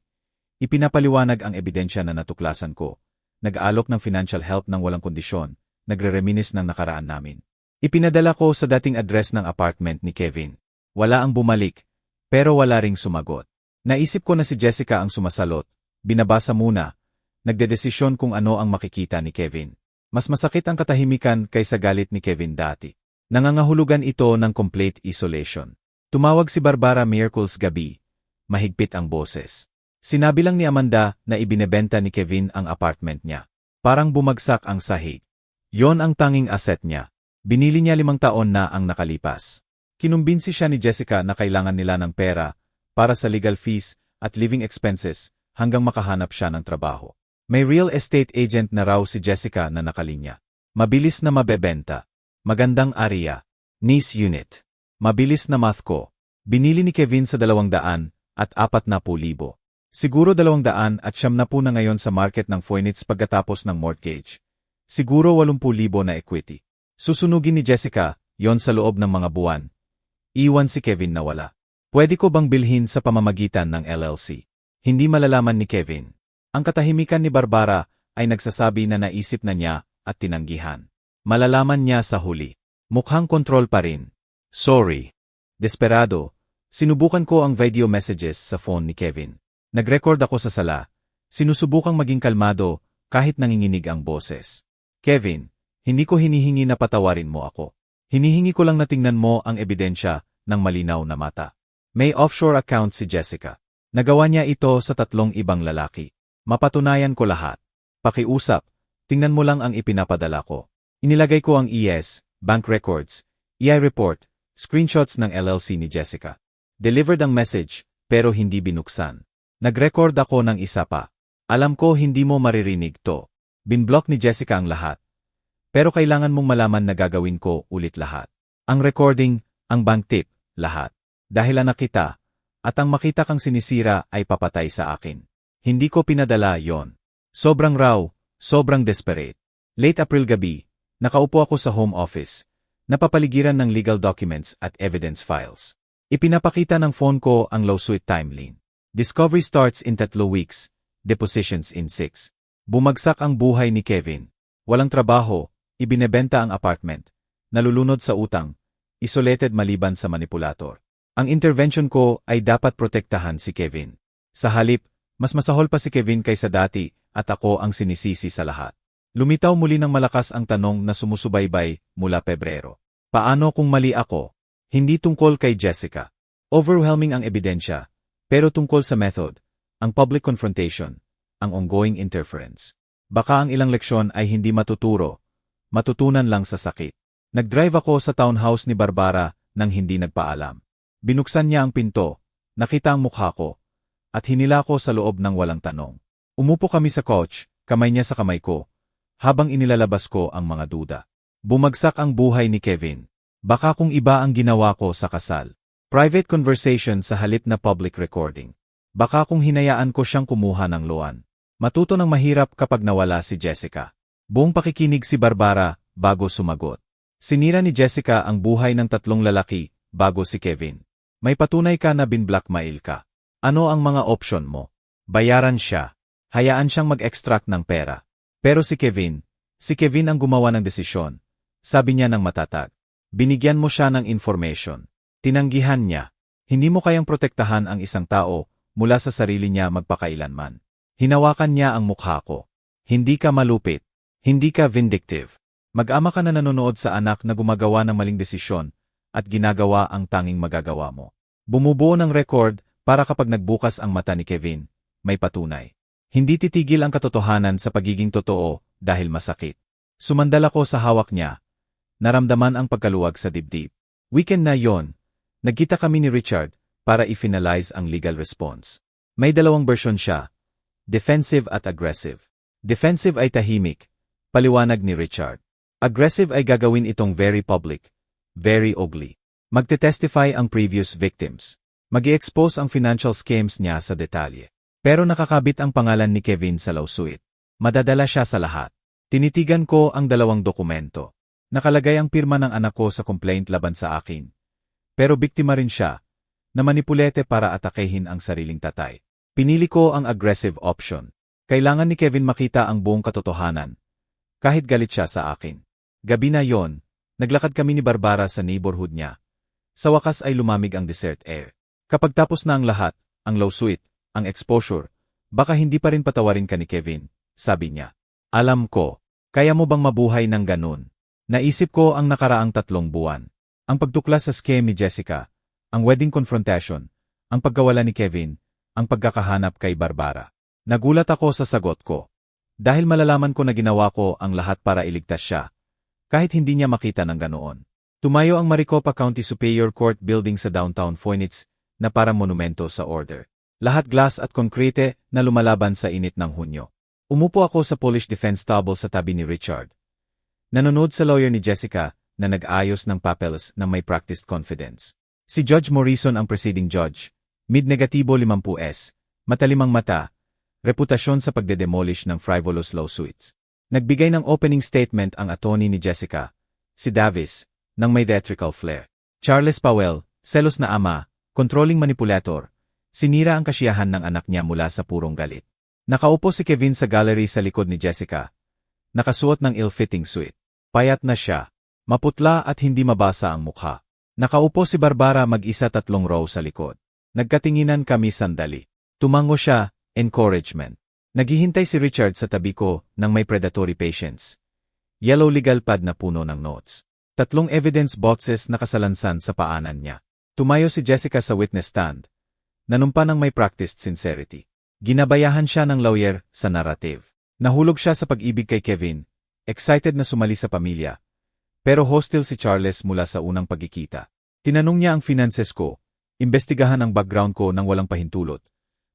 Ipinapaliwanag ang ebidensya na natuklasan ko. Nag-aalok ng financial help ng walang kondisyon, nagre-reminis ng nakaraan namin. Ipinadala ko sa dating address ng apartment ni Kevin. Wala ang bumalik, pero wala ring sumagot. Naisip ko na si Jessica ang sumasalot, binabasa muna, nagdedesisyon kung ano ang makikita ni Kevin. Mas masakit ang katahimikan kaysa galit ni Kevin dati. Nangangahulugan ito ng complete isolation. Tumawag si Barbara Miyerkules gabi. Mahigpit ang boses. Sinabi lang ni Amanda na ibinebenta ni Kevin ang apartment niya. Parang bumagsak ang sahig. Yon ang tanging asset niya. Binili niya 5 taon na ang nakalipas. Kinumbinsi siya ni Jessica na kailangan nila ng pera para sa legal fees at living expenses hanggang makahanap siya ng trabaho. May real estate agent na raw si Jessica na nakalinya. Mabilis na mabebenta. Magandang area. Nice unit. Mabilis na math ko. Binili ni Kevin sa 200 at 40,000. Siguro 200 at 70 na ngayon sa market ng Phoenix pagkatapos ng mortgage. Siguro 80,000 na equity. Susunugin ni Jessica, yon sa loob ng mga buwan. Iwan si Kevin na wala. Pwede ko bang bilhin sa pamamagitan ng LLC? Hindi malalaman ni Kevin. Ang katahimikan ni Barbara ay nagsasabi na naisip na niya at tinanggihan. Malalaman niya sa huli. Mukhang kontrol pa rin. Sorry. Desperado, sinubukan ko ang video messages sa phone ni Kevin. Nag-record ako sa sala. Sinusubukang maging kalmado kahit nanginginig ang boses. Kevin, hindi ko hinihingi na patawarin mo ako. Hinihingi ko lang na tingnan mo ang ebidensya ng malinaw na mata. May offshore account si Jessica. Nagawa niya ito sa 3 ibang lalaki. Mapatunayan ko lahat. Pakiusap, tingnan mo lang ang ipinapadala ko. Inilagay ko ang ES, bank records, EI report, screenshots ng LLC ni Jessica. Delivered ang message, pero hindi binuksan. Nag-record ako ng isa pa. Alam ko hindi mo maririnig to. Binblock ni Jessica ang lahat. Pero kailangan mong malaman na gagawin ko ulit lahat. Ang recording, ang bank tip, lahat. Dahil anak kita, at ang makita kang sinisira ay papatay sa akin. Hindi ko pinadala yon. Sobrang raw, sobrang desperate. Late April gabi, nakaupo ako sa home office. napapaligiran ng legal documents at evidence files. Ipinapakita ng phone ko ang lawsuit timeline. Discovery starts in 3 weeks, depositions in 6. Bumagsak ang buhay ni Kevin. Walang trabaho, ibinebenta ang apartment, nalulunod sa utang, isolated maliban sa manipulator. Ang intervention ko ay dapat protektahan si Kevin. Sa halip, mas masahol pa si Kevin kaysa dati at ako ang sinisisi sa lahat. Lumitaw muli ng malakas ang tanong na sumusubaybay mula Pebrero. Paano kung mali ako? Hindi tungkol kay Jessica. Overwhelming ang ebidensya, pero tungkol sa method, ang public confrontation, ang ongoing interference. Baka ang ilang leksyon ay hindi matuturo, matutunan lang sa sakit. Nag-drive ako sa townhouse ni Barbara nang hindi nagpaalam. Binuksan niya ang pinto, nakita ang mukha ko, at hinila ko sa loob ng walang tanong. Umupo kami sa couch, kamay niya sa kamay ko, habang inilalabas ko ang mga duda. Bumagsak ang buhay ni Kevin. Baka kung iba ang ginawa ko sa kasal. Private conversation sa halip na public recording. Baka kung hinayaan ko siyang kumuha ng luan. Matuto ng mahirap kapag nawala si Jessica. Buong pakikinig si Barbara bago sumagot. Sinira ni Jessica ang buhay ng 3 lalaki bago si Kevin. May patunay ka na bin-blackmail ka. Ano ang mga option mo? Bayaran siya. Hayaan siyang mag-extract ng pera. Pero si Kevin ang gumawa ng desisyon. Sabi niya ng matatag. Binigyan mo siya ng information. Tinanggihan niya. Hindi mo kayang protektahan ang isang tao mula sa sarili niya magpakailanman. Hinawakan niya ang mukha ko. Hindi ka malupit. Hindi ka vindictive. Mag-ama ka na nanonood sa anak na gumagawa ng maling desisyon at ginagawa ang tanging magagawa mo. Bumubuo ng record para kapag nagbukas ang mata ni Kevin, may patunay. Hindi titigil ang katotohanan sa pagiging totoo dahil masakit. Sumandal ako sa hawak niya. Naramdaman ang pagkaluwag sa dibdib. Weekend na yon, nagkita kami ni Richard para i-finalize ang legal response. May 2 version siya, defensive at aggressive. Defensive ay tahimik, paliwanag ni Richard. Aggressive ay gagawin itong very public. Very ugly. Magte-testify ang previous victims. Mag-i-expose ang financial schemes niya sa detalye. Pero nakakabit ang pangalan ni Kevin sa lawsuit. Madadala siya sa lahat. Tinitigan ko ang 2 dokumento. Nakalagay ang pirma ng anak ko sa complaint laban sa akin. Pero biktima rin siya, na manipulete para atakehin ang sariling tatay. Pinili ko ang aggressive option. Kailangan ni Kevin makita ang buong katotohanan. Kahit galit siya sa akin. Gabi na yon, naglakad kami ni Barbara sa neighborhood niya. Sa wakas ay lumamig ang desert air. Kapag tapos na ang lahat, ang lawsuit, ang exposure, baka hindi pa rin patawarin ka ni Kevin, sabi niya. Alam ko, kaya mo bang mabuhay ng ganun? Naisip ko ang nakaraang 3 buwan. Ang pagtuklas sa scam ni Jessica, ang wedding confrontation, ang pagkawala ni Kevin, ang pagkakahanap kay Barbara. Nagulat ako sa sagot ko. Dahil malalaman ko na ginawa ko ang lahat para iligtas siya, kahit hindi niya makita ng ganoon. Tumayo ang Maricopa County Superior Court building sa downtown Phoenix na parang monumento sa order. Lahat glass at konkrete na lumalaban sa init ng Hunyo. Umupo ako sa Polish defense table sa tabi ni Richard. Nanonood sa lawyer ni Jessica na nag-ayos ng papeles na may practiced confidence. Si Judge Morrison ang preceding judge, mid-negatibo 50s, matalimang mata, reputasyon sa pagdedemolish ng frivolous lawsuits. Nagbigay ng opening statement ang attorney ni Jessica, si Davis, ng may theatrical flair. Charles Powell, selos na ama, controlling manipulator, sinira ang kasiyahan ng anak niya mula sa purong galit. Nakaupo si Kevin sa gallery sa likod ni Jessica, nakasuot ng ill-fitting suit. Payat na siya, maputla at hindi mabasa ang mukha. Nakaupo si Barbara mag-isa 3 row sa likod. Nagkatinginan kami sandali. Tumango siya, encouragement. Naghihintay si Richard sa tabi ko ng may predatory patience. Yellow legal pad na puno ng notes. 3 evidence boxes nakasalansan sa paanan niya. Tumayo si Jessica sa witness stand. Nanumpa ng may practiced sincerity. Ginabayahan siya ng lawyer sa narrative. Nahulog siya sa pag-ibig kay Kevin. Excited na sumali sa pamilya. Pero hostile si Charles mula sa unang pagkikita. Tinanong niya ang finances ko. Imbestigahan ang background ko nang walang pahintulot.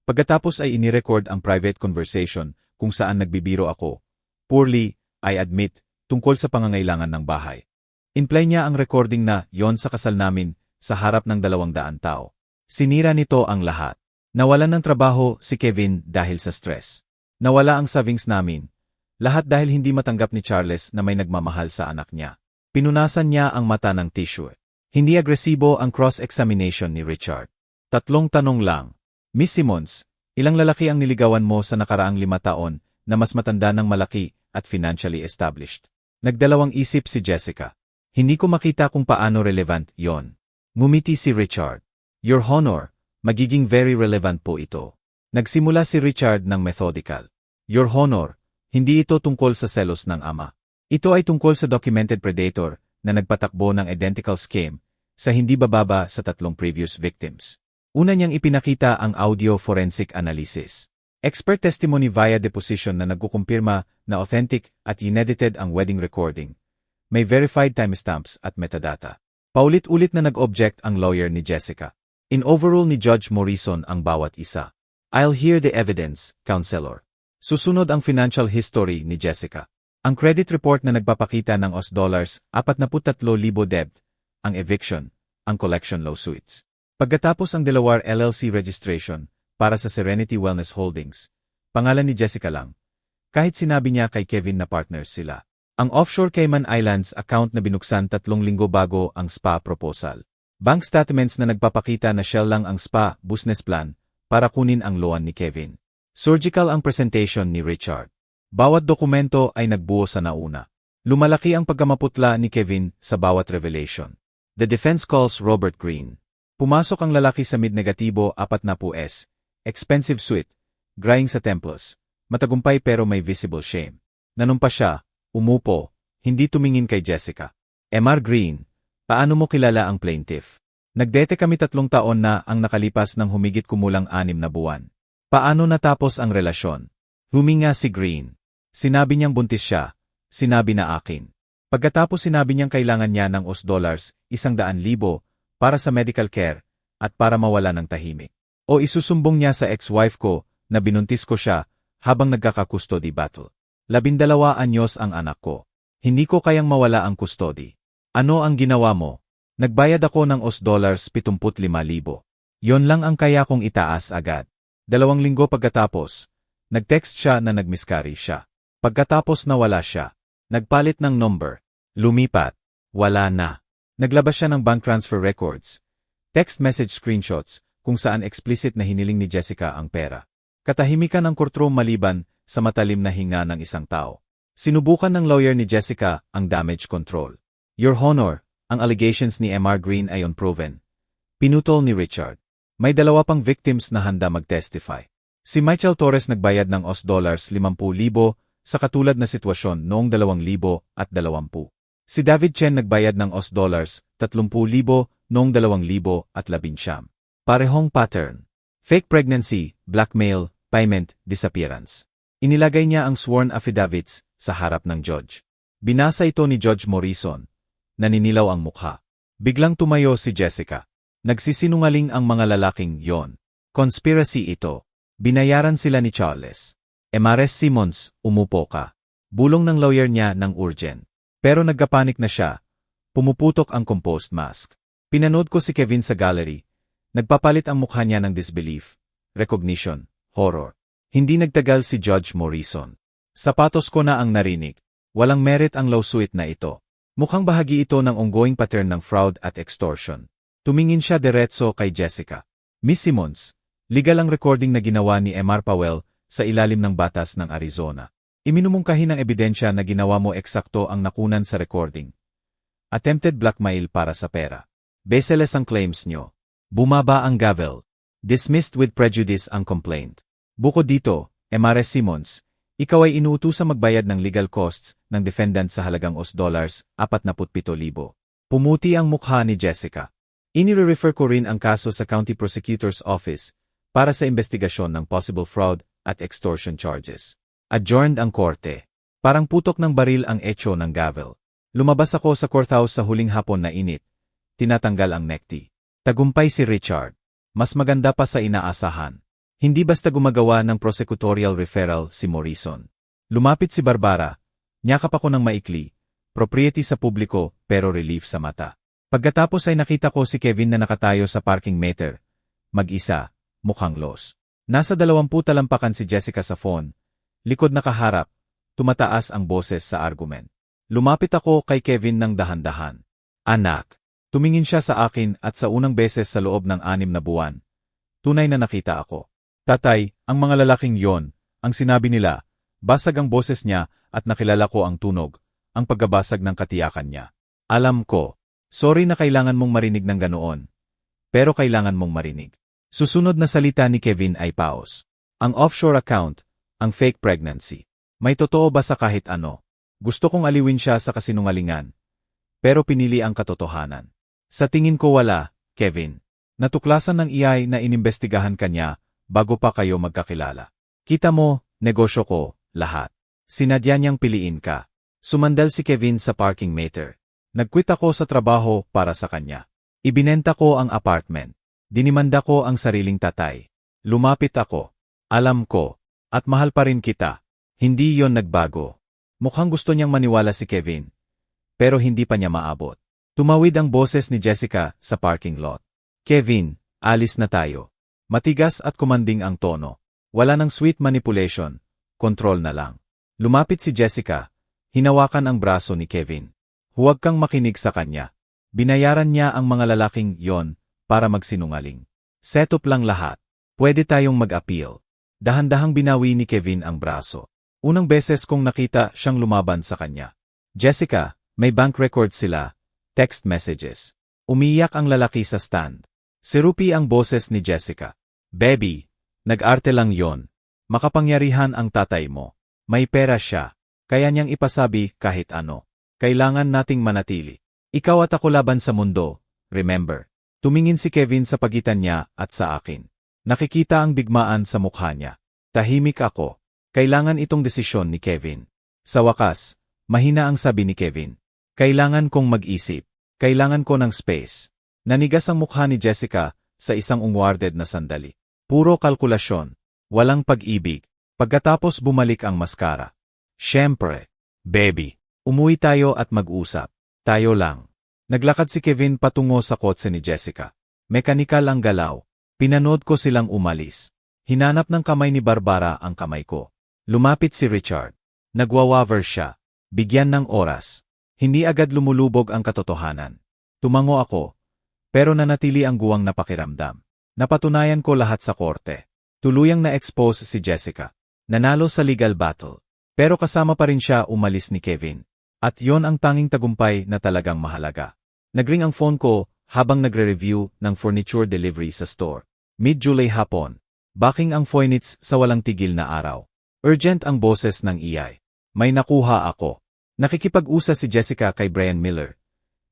Pagkatapos ay inirecord ang private conversation kung saan nagbibiro ako. Poorly, I admit, tungkol sa pangangailangan ng bahay. Imply niya ang recording na yon sa kasal namin sa harap ng 200 tao. Sinira nito ang lahat. Nawalan ng trabaho si Kevin dahil sa stress. Nawala ang savings namin. Lahat dahil hindi matanggap ni Charles na may nagmamahal sa anak niya. Pinunasan niya ang mata ng tissue. Hindi agresibo ang cross-examination ni Richard. 3 tanong lang. Miss Simmons, ilang lalaki ang niligawan mo sa nakaraang 5 taon na mas matanda ng malaki at financially established? Nagdalawang isip si Jessica. Hindi ko makita kung paano relevant yon. Ngumiti si Richard. Your Honor, magiging very relevant po ito. Nagsimula si Richard ng methodical. Your Honor, hindi ito tungkol sa selos ng ama. Ito ay tungkol sa documented predator na nagpatakbo ng identical scheme sa hindi bababa sa 3 previous victims. Una niyang ipinakita ang audio forensic analysis. Expert testimony via deposition na nagkukumpirma na authentic at inedited ang wedding recording. May verified timestamps at metadata. Paulit-ulit na nag-object ang lawyer ni Jessica. In-overrule ni Judge Morrison ang bawat isa. I'll hear the evidence, Counselor. Susunod ang financial history ni Jessica. Ang credit report na nagpapakita ng $43,000 debt, ang eviction, ang collection lawsuits. Pagkatapos ang Delaware LLC registration para sa Serenity Wellness Holdings, pangalan ni Jessica lang. Kahit sinabi niya kay Kevin na partners sila. Ang offshore Cayman Islands account na binuksan 3 linggo bago ang spa proposal. Bank statements na nagpapakita na shell lang ang spa business plan para kunin ang loan ni Kevin. Surgical ang presentation ni Richard. Bawat dokumento ay nagbuo sa nauna. Lumalaki ang pagkamaputla ni Kevin sa bawat revelation. The defense calls Robert Greene. Pumasok ang lalaki sa mid-negatibo 40S. Expensive suite. Graying sa templos. Matagumpay pero may visible shame. Nanumpa siya, umupo, hindi tumingin kay Jessica. Mr. Greene, paano mo kilala ang plaintiff? Nagdete kami 3 taon na ang nakalipas ng humigit kumulang 6 na buwan. Paano natapos ang relasyon? Huminga si Greene. Sinabi niyang buntis siya. Sinabi na akin. Pagkatapos sinabi niyang kailangan niya ng $100,000 para sa medical care at para mawala ng tahimik. O isusumbong niya sa ex-wife ko na binuntis ko siya habang nagkaka-custody battle. 12 anyos ang anak ko. Hindi ko kayang mawala ang custody. Ano ang ginawa mo? Nagbayad ako ng $75,000. Yon lang ang kaya kong itaas agad. 2 linggo pagkatapos, nag-text siya na nag-miscarry siya. Pagkatapos nawala siya. Nagpalit ng number. Lumipat. Wala na. Naglabas siya ng bank transfer records. Text message screenshots kung saan explicit na hiniling ni Jessica ang pera. Katahimikan ang courtroom maliban sa matalim na hinga ng isang tao. Sinubukan ng lawyer ni Jessica ang damage control. Your Honor, ang allegations ni Mr. Greene ay unproven. Pinutol ni Richard. May 2 pang victims na handa mag-testify. Si Michael Torres nagbayad ng $50,000 sa katulad na sitwasyon noong 2020. Si David Chen nagbayad ng $30,000 noong 2019. Parehong pattern. Fake pregnancy, blackmail, payment, disappearance. Inilagay niya ang sworn affidavits sa harap ng judge. Binasa ito ni Judge Morrison. Naninilaw ang mukha. Biglang tumayo si Jessica. Nagsisinungaling ang mga lalaking yon. Conspiracy ito. Binayaran sila ni Charles. Mr. Simmons, umupo ka. Bulong ng lawyer niya ng urgent. Pero nagkapanik na siya. Pumuputok ang composed mask. Pinanood ko si Kevin sa gallery. Nagpapalit ang mukha niya ng disbelief, recognition, horror. Hindi nagtagal si Judge Morrison. Sapatos ko na ang narinig. Walang merit ang lawsuit na ito. Mukhang bahagi ito ng ongoing pattern ng fraud at extortion. Tumingin siya diretso kay Jessica. Miss Simmons, legal ang recording na ginawa ni Mr. Powell sa ilalim ng batas ng Arizona. Iminumungkahi ng ebidensya na ginawa mo eksakto ang nakunan sa recording. Attempted blackmail para sa pera. Baseless ang claims nyo. Bumaba ang gavel. Dismissed with prejudice ang complaint. Bukod dito, Mr. Simmons, ikaw ay inuutosang magbayad ng legal costs ng defendant sa halagang $47,000. Pumuti ang mukha ni Jessica. Inire-refer ko rin ang kaso sa County Prosecutor's Office para sa investigasyon ng possible fraud at extortion charges. Adjourned ang korte. Parang putok ng baril ang etyo ng gavel. Lumabas ako sa courthouse sa huling hapon na init. Tinatanggal ang necktie. Tagumpay si Richard. Mas maganda pa sa inaasahan. Hindi basta gumagawa ng prosecutorial referral si Morrison. Lumapit si Barbara. Niyakap ako ng maikli. Propriety sa publiko pero relief sa mata. Pagkatapos ay nakita ko si Kevin na nakatayo sa parking meter. Mag-isa, mukhang lost. Nasa 20 talampakan si Jessica sa phone. Likod nakaharap. Tumataas ang boses sa argument. Lumapit ako kay Kevin ng dahan-dahan. Anak. Tumingin siya sa akin at sa unang beses sa loob ng 6 na buwan. Tunay na nakita ako. Tatay, ang mga lalaking yon, ang sinabi nila, basag ang boses niya at nakilala ko ang tunog, ang paggabasag ng katiyakan niya. Alam ko. Sorry na kailangan mong marinig ng ganoon. Pero kailangan mong marinig. Susunod na salita ni Kevin ay paos. Ang offshore account, ang fake pregnancy. May totoo ba sa kahit ano? Gusto kong aliwin siya sa kasinungalingan. Pero pinili ang katotohanan. Sa tingin ko wala, Kevin. Natuklasan ng EI na inimbestigahan kanya bago pa kayo magkakilala. Kita mo, negosyo ko, lahat. Sinadya niyang piliin ka. Sumandal si Kevin sa parking meter. Nagquit ako sa trabaho para sa kanya. Ibinenta ko ang apartment. Dinimanda ko ang sariling tatay. Lumapit ako. Alam ko. At mahal pa rin kita. Hindi yon nagbago. Mukhang gusto niyang maniwala si Kevin. Pero hindi pa niya maabot. Tumawid ang boses ni Jessica sa parking lot. Kevin, alis na tayo. Matigas at kumanding ang tono. Wala ng sweet manipulation. Kontrol na lang. Lumapit si Jessica. Hinawakan ang braso ni Kevin. Huwag kang makinig sa kanya. Binayaran niya ang mga lalaking yon para magsinungaling. Set up lang lahat. Pwede tayong mag-appeal. Dahan-dahang binawi ni Kevin ang braso. Unang beses kong nakita siyang lumaban sa kanya. Jessica, may bank records sila. Text messages. Umiyak ang lalaki sa stand. Sirupi ang boses ni Jessica. Baby, nag-arte lang yon. Makapangyarihan ang tatay mo. May pera siya. Kaya niyang ipasabi kahit ano. Kailangan nating manatili. Ikaw at ako laban sa mundo, remember. Tumingin si Kevin sa pagitan niya at sa akin. Nakikita ang digmaan sa mukha niya. Tahimik ako. Kailangan itong desisyon ni Kevin. Sa wakas, mahina ang sabi ni Kevin. Kailangan kong mag-isip. Kailangan ko ng space. Nanigas ang mukha ni Jessica sa isang unguarded na sandali. Puro kalkulasyon. Walang pag-ibig. Pagkatapos bumalik ang maskara. Siyempre, baby. Umuwi tayo at mag-usap. Tayo lang. Naglakad si Kevin patungo sa kotse ni Jessica. Mekanikal ang galaw. Pinanood ko silang umalis. Hinanap ng kamay ni Barbara ang kamay ko. Lumapit si Richard. Nagwawaver siya. Bigyan ng oras. Hindi agad lumulubog ang katotohanan. Tumango ako. Pero nanatili ang guwang na pakiramdam. Napatunayan ko lahat sa korte. Tuluyang na-expose si Jessica. Nanalo sa legal battle. Pero kasama pa rin siya umalis ni Kevin. At yon ang tanging tagumpay na talagang mahalaga. Nagring ang phone ko habang nagre-review ng furniture delivery sa store. Mid-July hapon. Backing ang Phoenix sa walang tigil na araw. Urgent ang boses ng EI. May nakuha ako. Nakikipag-usa si Jessica kay Brian Miller,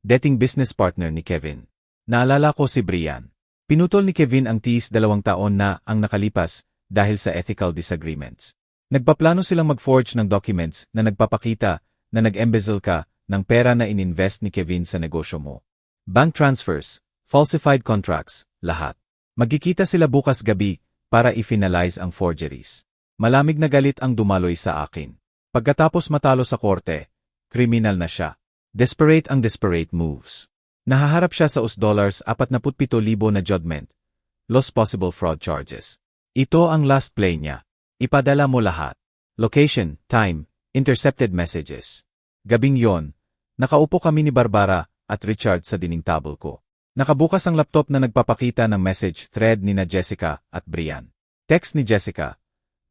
dating business partner ni Kevin. Naalala ko si Brian. Pinutol ni Kevin ang tiis 2 taon na ang nakalipas dahil sa ethical disagreements. Nagpaplano silang mag-forge ng documents na nagpapakita na nag-embezzle ka ng pera na ininvest ni Kevin sa negosyo mo. Bank transfers, falsified contracts, lahat. Magkikita sila bukas gabi para i-finalize ang forgeries. Malamig na galit ang dumaloy sa akin. Pagkatapos matalo sa korte, kriminal na siya. Desperate ang desperate moves. Nahaharap siya sa US$47,000 na judgment. Lost possible fraud charges. Ito ang last play niya. Ipadala mo lahat. Location, time, intercepted messages. Gabing yon, nakaupo kami ni Barbara at Richard sa dining table ko. Nakabukas ang laptop na nagpapakita ng message thread ni na Jessica at Brian. Text ni Jessica.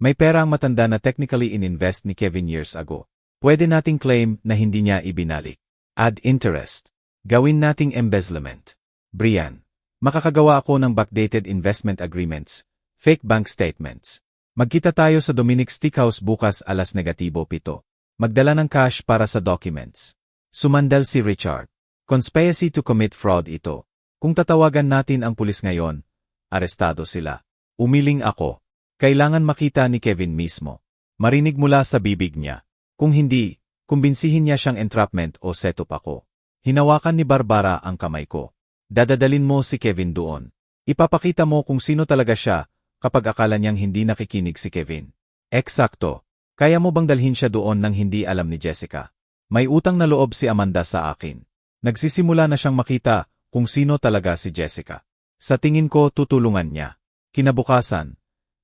May pera ang matanda na technically ininvest ni Kevin years ago. Pwede nating claim na hindi niya ibinalik. Add interest. Gawin nating embezzlement. Brian. Makakagawa ako ng backdated investment agreements, fake bank statements. Magkita tayo sa Dominic Steakhouse bukas -7:00. Magdala ng cash para sa documents. Sumandal si Richard. Conspiracy to commit fraud ito. Kung tatawagan natin ang pulis ngayon, arestado sila. Umiling ako. Kailangan makita ni Kevin mismo. Marinig mula sa bibig niya. Kung hindi, kumbinsihin niya siyang entrapment o setup ako. Hinawakan ni Barbara ang kamay ko. Dadadalin mo si Kevin doon. Ipapakita mo kung sino talaga siya kapag akala niyang hindi nakikinig si Kevin. Eksakto. Kaya mo bang dalhin siya doon nang hindi alam ni Jessica? May utang na loob si Amanda sa akin. Nagsisimula na siyang makita kung sino talaga si Jessica. Sa tingin ko tutulungan niya. Kinabukasan,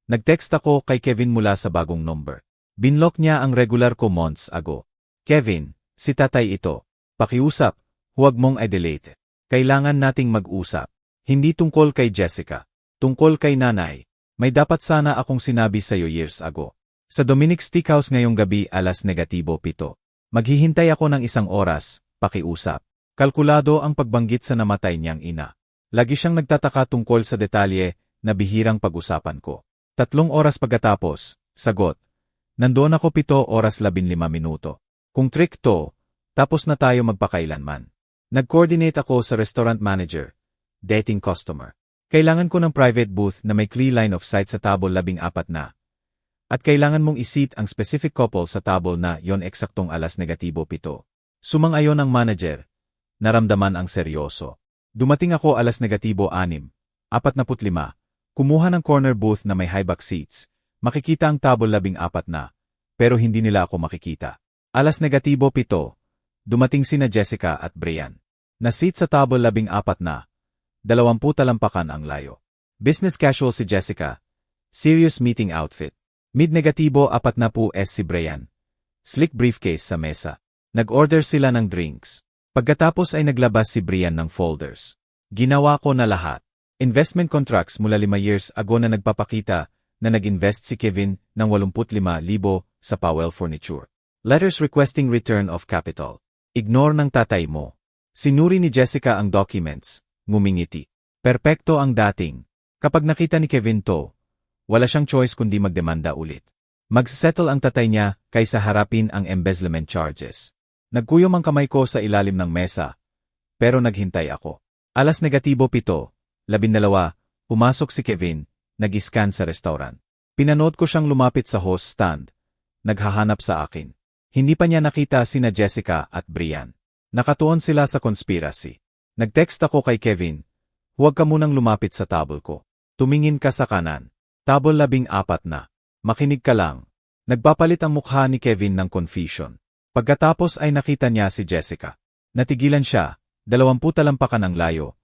nag-text ako kay Kevin mula sa bagong number. Binlock niya ang regular ko months ago. Kevin, Si tatay ito. Pakiusap, huwag mong i-delete. Kailangan nating mag-usap. Hindi tungkol kay Jessica. Tungkol kay nanay. May dapat sana akong sinabi sa'yo years ago. Sa Dominic Steakhouse ngayong gabi -7. Maghihintay ako ng 1 oras, pakiusap. Kalkulado ang pagbanggit sa namatay niyang ina. Lagi siyang nagtataka tungkol sa detalye na bihirang pag-usapan ko. 3 oras pagkatapos, sagot. Nandoon ako 7 oras 15 minuto. Kung trick to, tapos na tayo magpakailanman. Nag-coordinate ako sa restaurant manager. Dating customer. Kailangan ko ng private booth na may clear line of sight sa table 14 na. At kailangan mong isit ang specific couple sa table na yon eksaktong -7. Sumang-ayon ang manager. Naramdaman ang seryoso. Dumating ako -6:45. Kumuha ng corner booth na may high back seats. Makikita ang table 14 na, pero hindi nila ako makikita. -7. Dumating sina Jessica at Brian. Na seat sa table 14 na. 20 talampakan ang layo. Business casual si Jessica. Serious meeting outfit. Mid-40s si Brian. Slick briefcase sa mesa. Nag-order sila ng drinks. Pagkatapos ay naglabas si Brian ng folders. Ginawa ko na lahat. Investment contracts mula 5 years ago na nagpapakita na nag-invest si Kevin ng 85,000 sa Powell Furniture. Letters requesting return of capital. Ignore ng tatay mo. Sinuri ni Jessica ang documents. Ngumingiti. Perpekto ang dating. Kapag nakita ni Kevin to, wala siyang choice kundi magdemanda ulit. Magsettle ang tatay niya kaysa harapin ang embezzlement charges. Nagkuyom ang kamay ko sa ilalim ng mesa, pero naghintay ako. -7, 12, pumasok si Kevin, nag-scan sa restaurant. Pinanood ko siyang lumapit sa host stand. Naghahanap sa akin. Hindi pa niya nakita sina Jessica at Brian. Nakatuon sila sa conspiracy. Nag-text ako kay Kevin, huwag ka munang lumapit sa table ko. Tumingin ka sa kanan. Table 14 na. Makinig ka lang. Nagpapalit ang mukha ni Kevin ng confusion. Pagkatapos ay nakita niya si Jessica. Natigilan siya, 20 talampakan ang layo.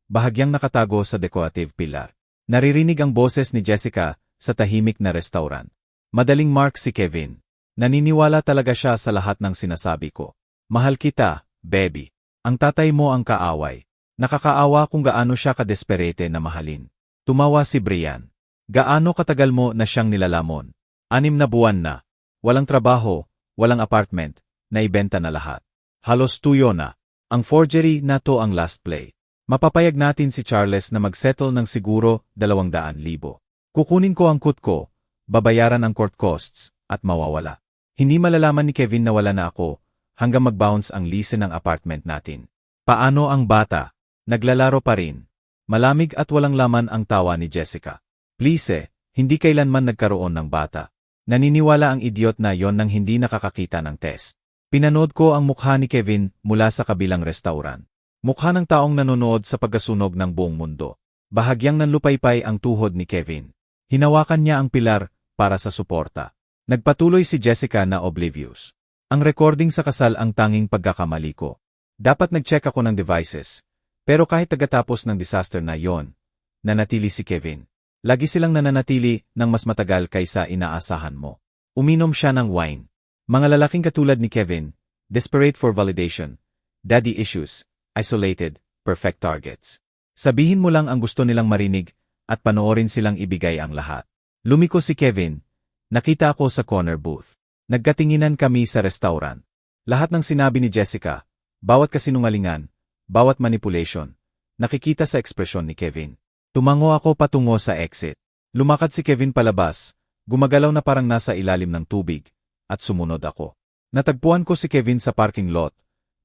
Bahagyang nakatago sa decorative pillar. Naririnig ang boses ni Jessica sa tahimik na restaurant. Madaling mark si Kevin. Naniniwala talaga siya sa lahat ng sinasabi ko. Mahal kita, baby. Ang tatay mo ang kaaway. Nakakaawa kung gaano siya kadesperate na mahalin. Tumawa si Brian. Gaano katagal mo na siyang nilalamon? 6 na buwan na. Walang trabaho, walang apartment, naibenta na lahat. Halos tuyo na. Ang forgery na to ang last play. Mapapayag natin si Charles na magsettle ng siguro 200,000. Kukunin ko ang kut ko, babayaran ang court costs, at mawawala. Hindi malalaman ni Kevin na wala na ako, hanggang mag-bounce ang lease ng apartment natin. Paano ang bata? Naglalaro pa rin. Malamig at walang laman ang tawa ni Jessica. Please, hindi kailanman nagkaroon ng bata. Naniniwala ang idiot na yon nang hindi nakakakita ng test. Pinanood ko ang mukha ni Kevin mula sa kabilang restaurant. Mukha ng taong nanonood sa pagkasunog ng buong mundo. Bahagyang nanlupaypay ang tuhod ni Kevin. Hinawakan niya ang pilar para sa suporta. Nagpatuloy si Jessica na oblivious. Ang recording sa kasal ang tanging pagkakamali ko. Dapat nag-check ako ng devices. Pero kahit tagatapos ng disaster na yon, nanatili si Kevin. Lagi silang nananatili ng mas matagal kaysa inaasahan mo. Uminom siya ng wine. Mga lalaking katulad ni Kevin, desperate for validation, daddy issues, isolated, perfect targets. Sabihin mo lang ang gusto nilang marinig at panoorin silang ibigay ang lahat. Lumiko si Kevin. Nakita ako sa corner booth. Nagkatinginan kami sa restaurant. Lahat ng sinabi ni Jessica, bawat kasinungalingan, bawat manipulation, nakikita sa ekspresyon ni Kevin. Tumango ako patungo sa exit. Lumakad si Kevin palabas, gumagalaw na parang nasa ilalim ng tubig, at sumunod ako. Natagpuan ko si Kevin sa parking lot,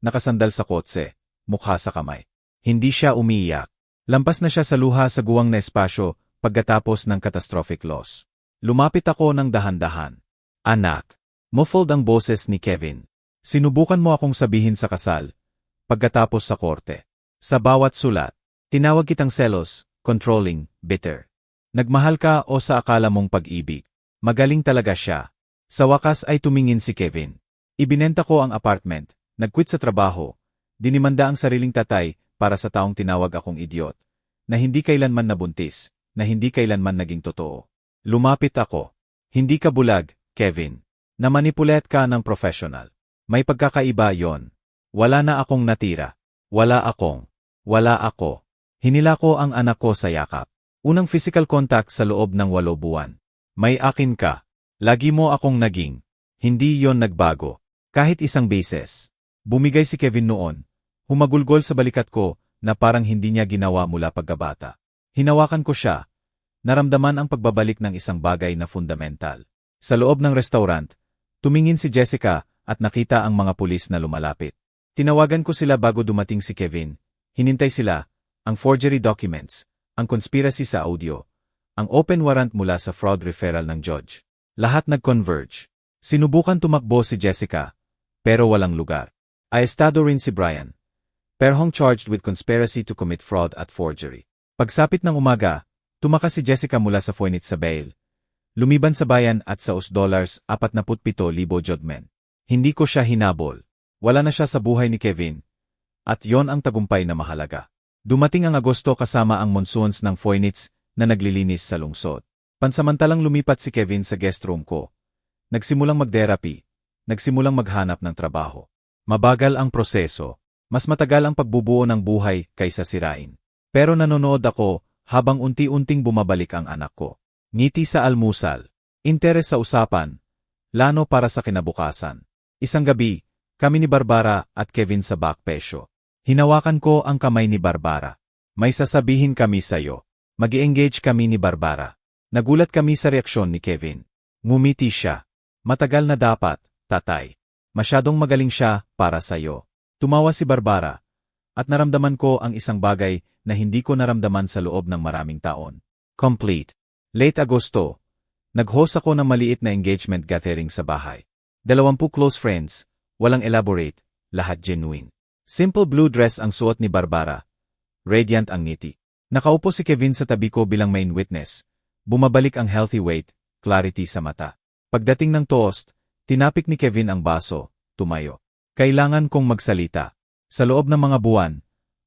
nakasandal sa kotse, mukha sa kamay. Hindi siya umiiyak. Lampas na siya sa luha sa guwang na espasyo pagkatapos ng catastrophic loss. Lumapit ako ng dahan-dahan. Anak, muffled ang boses ni Kevin. Sinubukan mo akong sabihin sa kasal, pagkatapos sa korte. Sa bawat sulat, tinawag kitang selos, controlling, bitter. Nagmahal ka o sa akala mong pag-ibig. Magaling talaga siya. Sa wakas ay tumingin si Kevin. Ibinenta ko ang apartment, nag-quit sa trabaho, dinimanda ang sariling tatay para sa taong tinawag akong idiot, na hindi kailanman nabuntis, na hindi kailanman naging totoo. Lumapit ako. Hindi ka bulag, Kevin. Namanipulet ka ng professional. May pagkakaiba yon. Wala na akong natira. Wala ako. Hinila ko ang anak ko sa yakap. Unang physical contact sa loob ng 8 buwan. May akin ka. Lagi mo akong naging. Hindi yon nagbago. Kahit isang beses. Bumigay si Kevin noon. Humagulgol sa balikat ko na parang hindi niya ginawa mula pagkabata. Hinawakan ko siya. Naramdaman ang pagbabalik ng isang bagay na fundamental. Sa loob ng restaurant, tumingin si Jessica at nakita ang mga pulis na lumalapit. Tinawagan ko sila bago dumating si Kevin. Hinintay sila, ang forgery documents, ang conspiracy sa audio, ang open warrant mula sa fraud referral ng judge. Lahat nag-converge. Sinubukan tumakbo si Jessica, pero walang lugar. Aestado rin si Brian. Perhong charged with conspiracy to commit fraud at forgery. Pagsapit ng umaga, tumakas si Jessica mula sa Phoenix sa bail. Lumiban sa bayan at sa $47,000 judgment. Hindi ko siya hinabol. Wala na siya sa buhay ni Kevin. At yon ang tagumpay na mahalaga. Dumating ang Agosto kasama ang monsoons ng Phoenix na naglilinis sa lungsod. Pansamantalang lumipat si Kevin sa guest room ko. Nagsimulang mag-therapy. Nagsimulang maghanap ng trabaho. Mabagal ang proseso. Mas matagal ang pagbubuo ng buhay kaysa sirain. Pero nanonood ako habang unti-unting bumabalik ang anak ko. Ngiti sa almusal. Interes sa usapan. Lano para sa kinabukasan. Isang gabi, kami ni Barbara at Kevin sa back patio. Hinawakan ko ang kamay ni Barbara. May sasabihin kami sa'yo. Mag-i-engage kami ni Barbara. Nagulat kami sa reaksyon ni Kevin. Ngumiti siya. Matagal na dapat, tatay. Masyadong magaling siya para sa'yo. Tumawa si Barbara. At naramdaman ko ang isang bagay na hindi ko naramdaman sa loob ng maraming taon. Complete. Late Agosto. Nag-host ako ng maliit na engagement gathering sa bahay. 20 close friends. Walang elaborate. Lahat genuine. Simple blue dress ang suot ni Barbara. Radiant ang ngiti. Nakaupo si Kevin sa tabi ko bilang main witness. Bumabalik ang healthy weight, clarity sa mata. Pagdating ng toast, tinapik ni Kevin ang baso, tumayo. Kailangan kong magsalita. Sa loob ng mga buwan,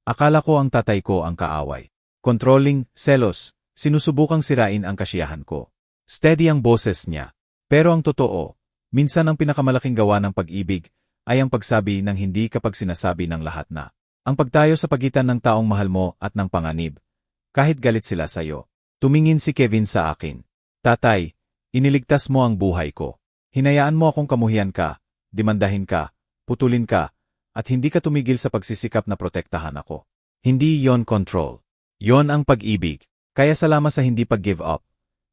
akala ko ang tatay ko ang kaaway. Controlling, selos, sinusubukang sirain ang kasiyahan ko. Steady ang boses niya. Pero ang totoo, minsan ang pinakamalaking gawa ng pag-ibig ay ang pagsabi ng hindi kapag sinasabi ng lahat na. Ang pagtayo sa pagitan ng taong mahal mo at ng panganib. Kahit galit sila sa'yo. Tumingin si Kevin sa akin. Tatay, iniligtas mo ang buhay ko. Hinayaan mo akong kamuhian ka, demandahin ka, putulin ka, at hindi ka tumigil sa pagsisikap na protektahan ako. Hindi yon control. Yon ang pag-ibig. Kaya salamat sa hindi pag-give up.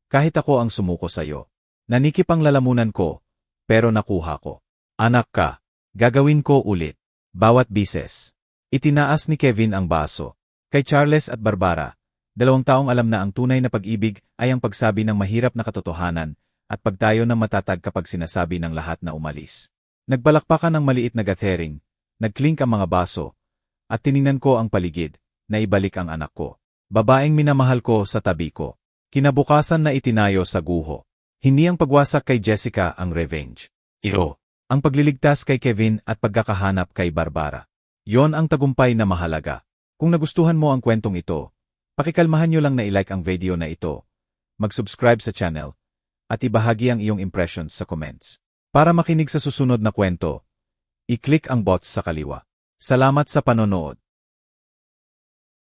Kahit ako ang sumuko sa'yo. Nanikip ang lalamunan ko, pero nakuha ko. Anak ka. Gagawin ko ulit. Bawat bises. Itinaas ni Kevin ang baso. Kay Charles at Barbara, 2 taong alam na ang tunay na pag-ibig ay ang pagsabi ng mahirap na katotohanan at pagtayo ng matatag kapag sinasabi ng lahat na umalis. Nagbalakpakan ng maliit na gathering, nagklink ang mga baso, at tiningnan ko ang paligid, na ibalik ang anak ko. Babaeng minamahal ko sa tabi ko. Kinabukasan na itinayo sa guho. Hindi ang pagwasak kay Jessica ang revenge. Ang pagliligtas kay Kevin at pagkakahanap kay Barbara. Yon ang tagumpay na mahalaga. Kung nagustuhan mo ang kwentong ito, pakikalmahan nyo lang na i-like ang video na ito, mag-subscribe sa channel, at ibahagi ang iyong impressions sa comments. Para makinig sa susunod na kwento, i-click ang box sa kaliwa. Salamat sa panonood.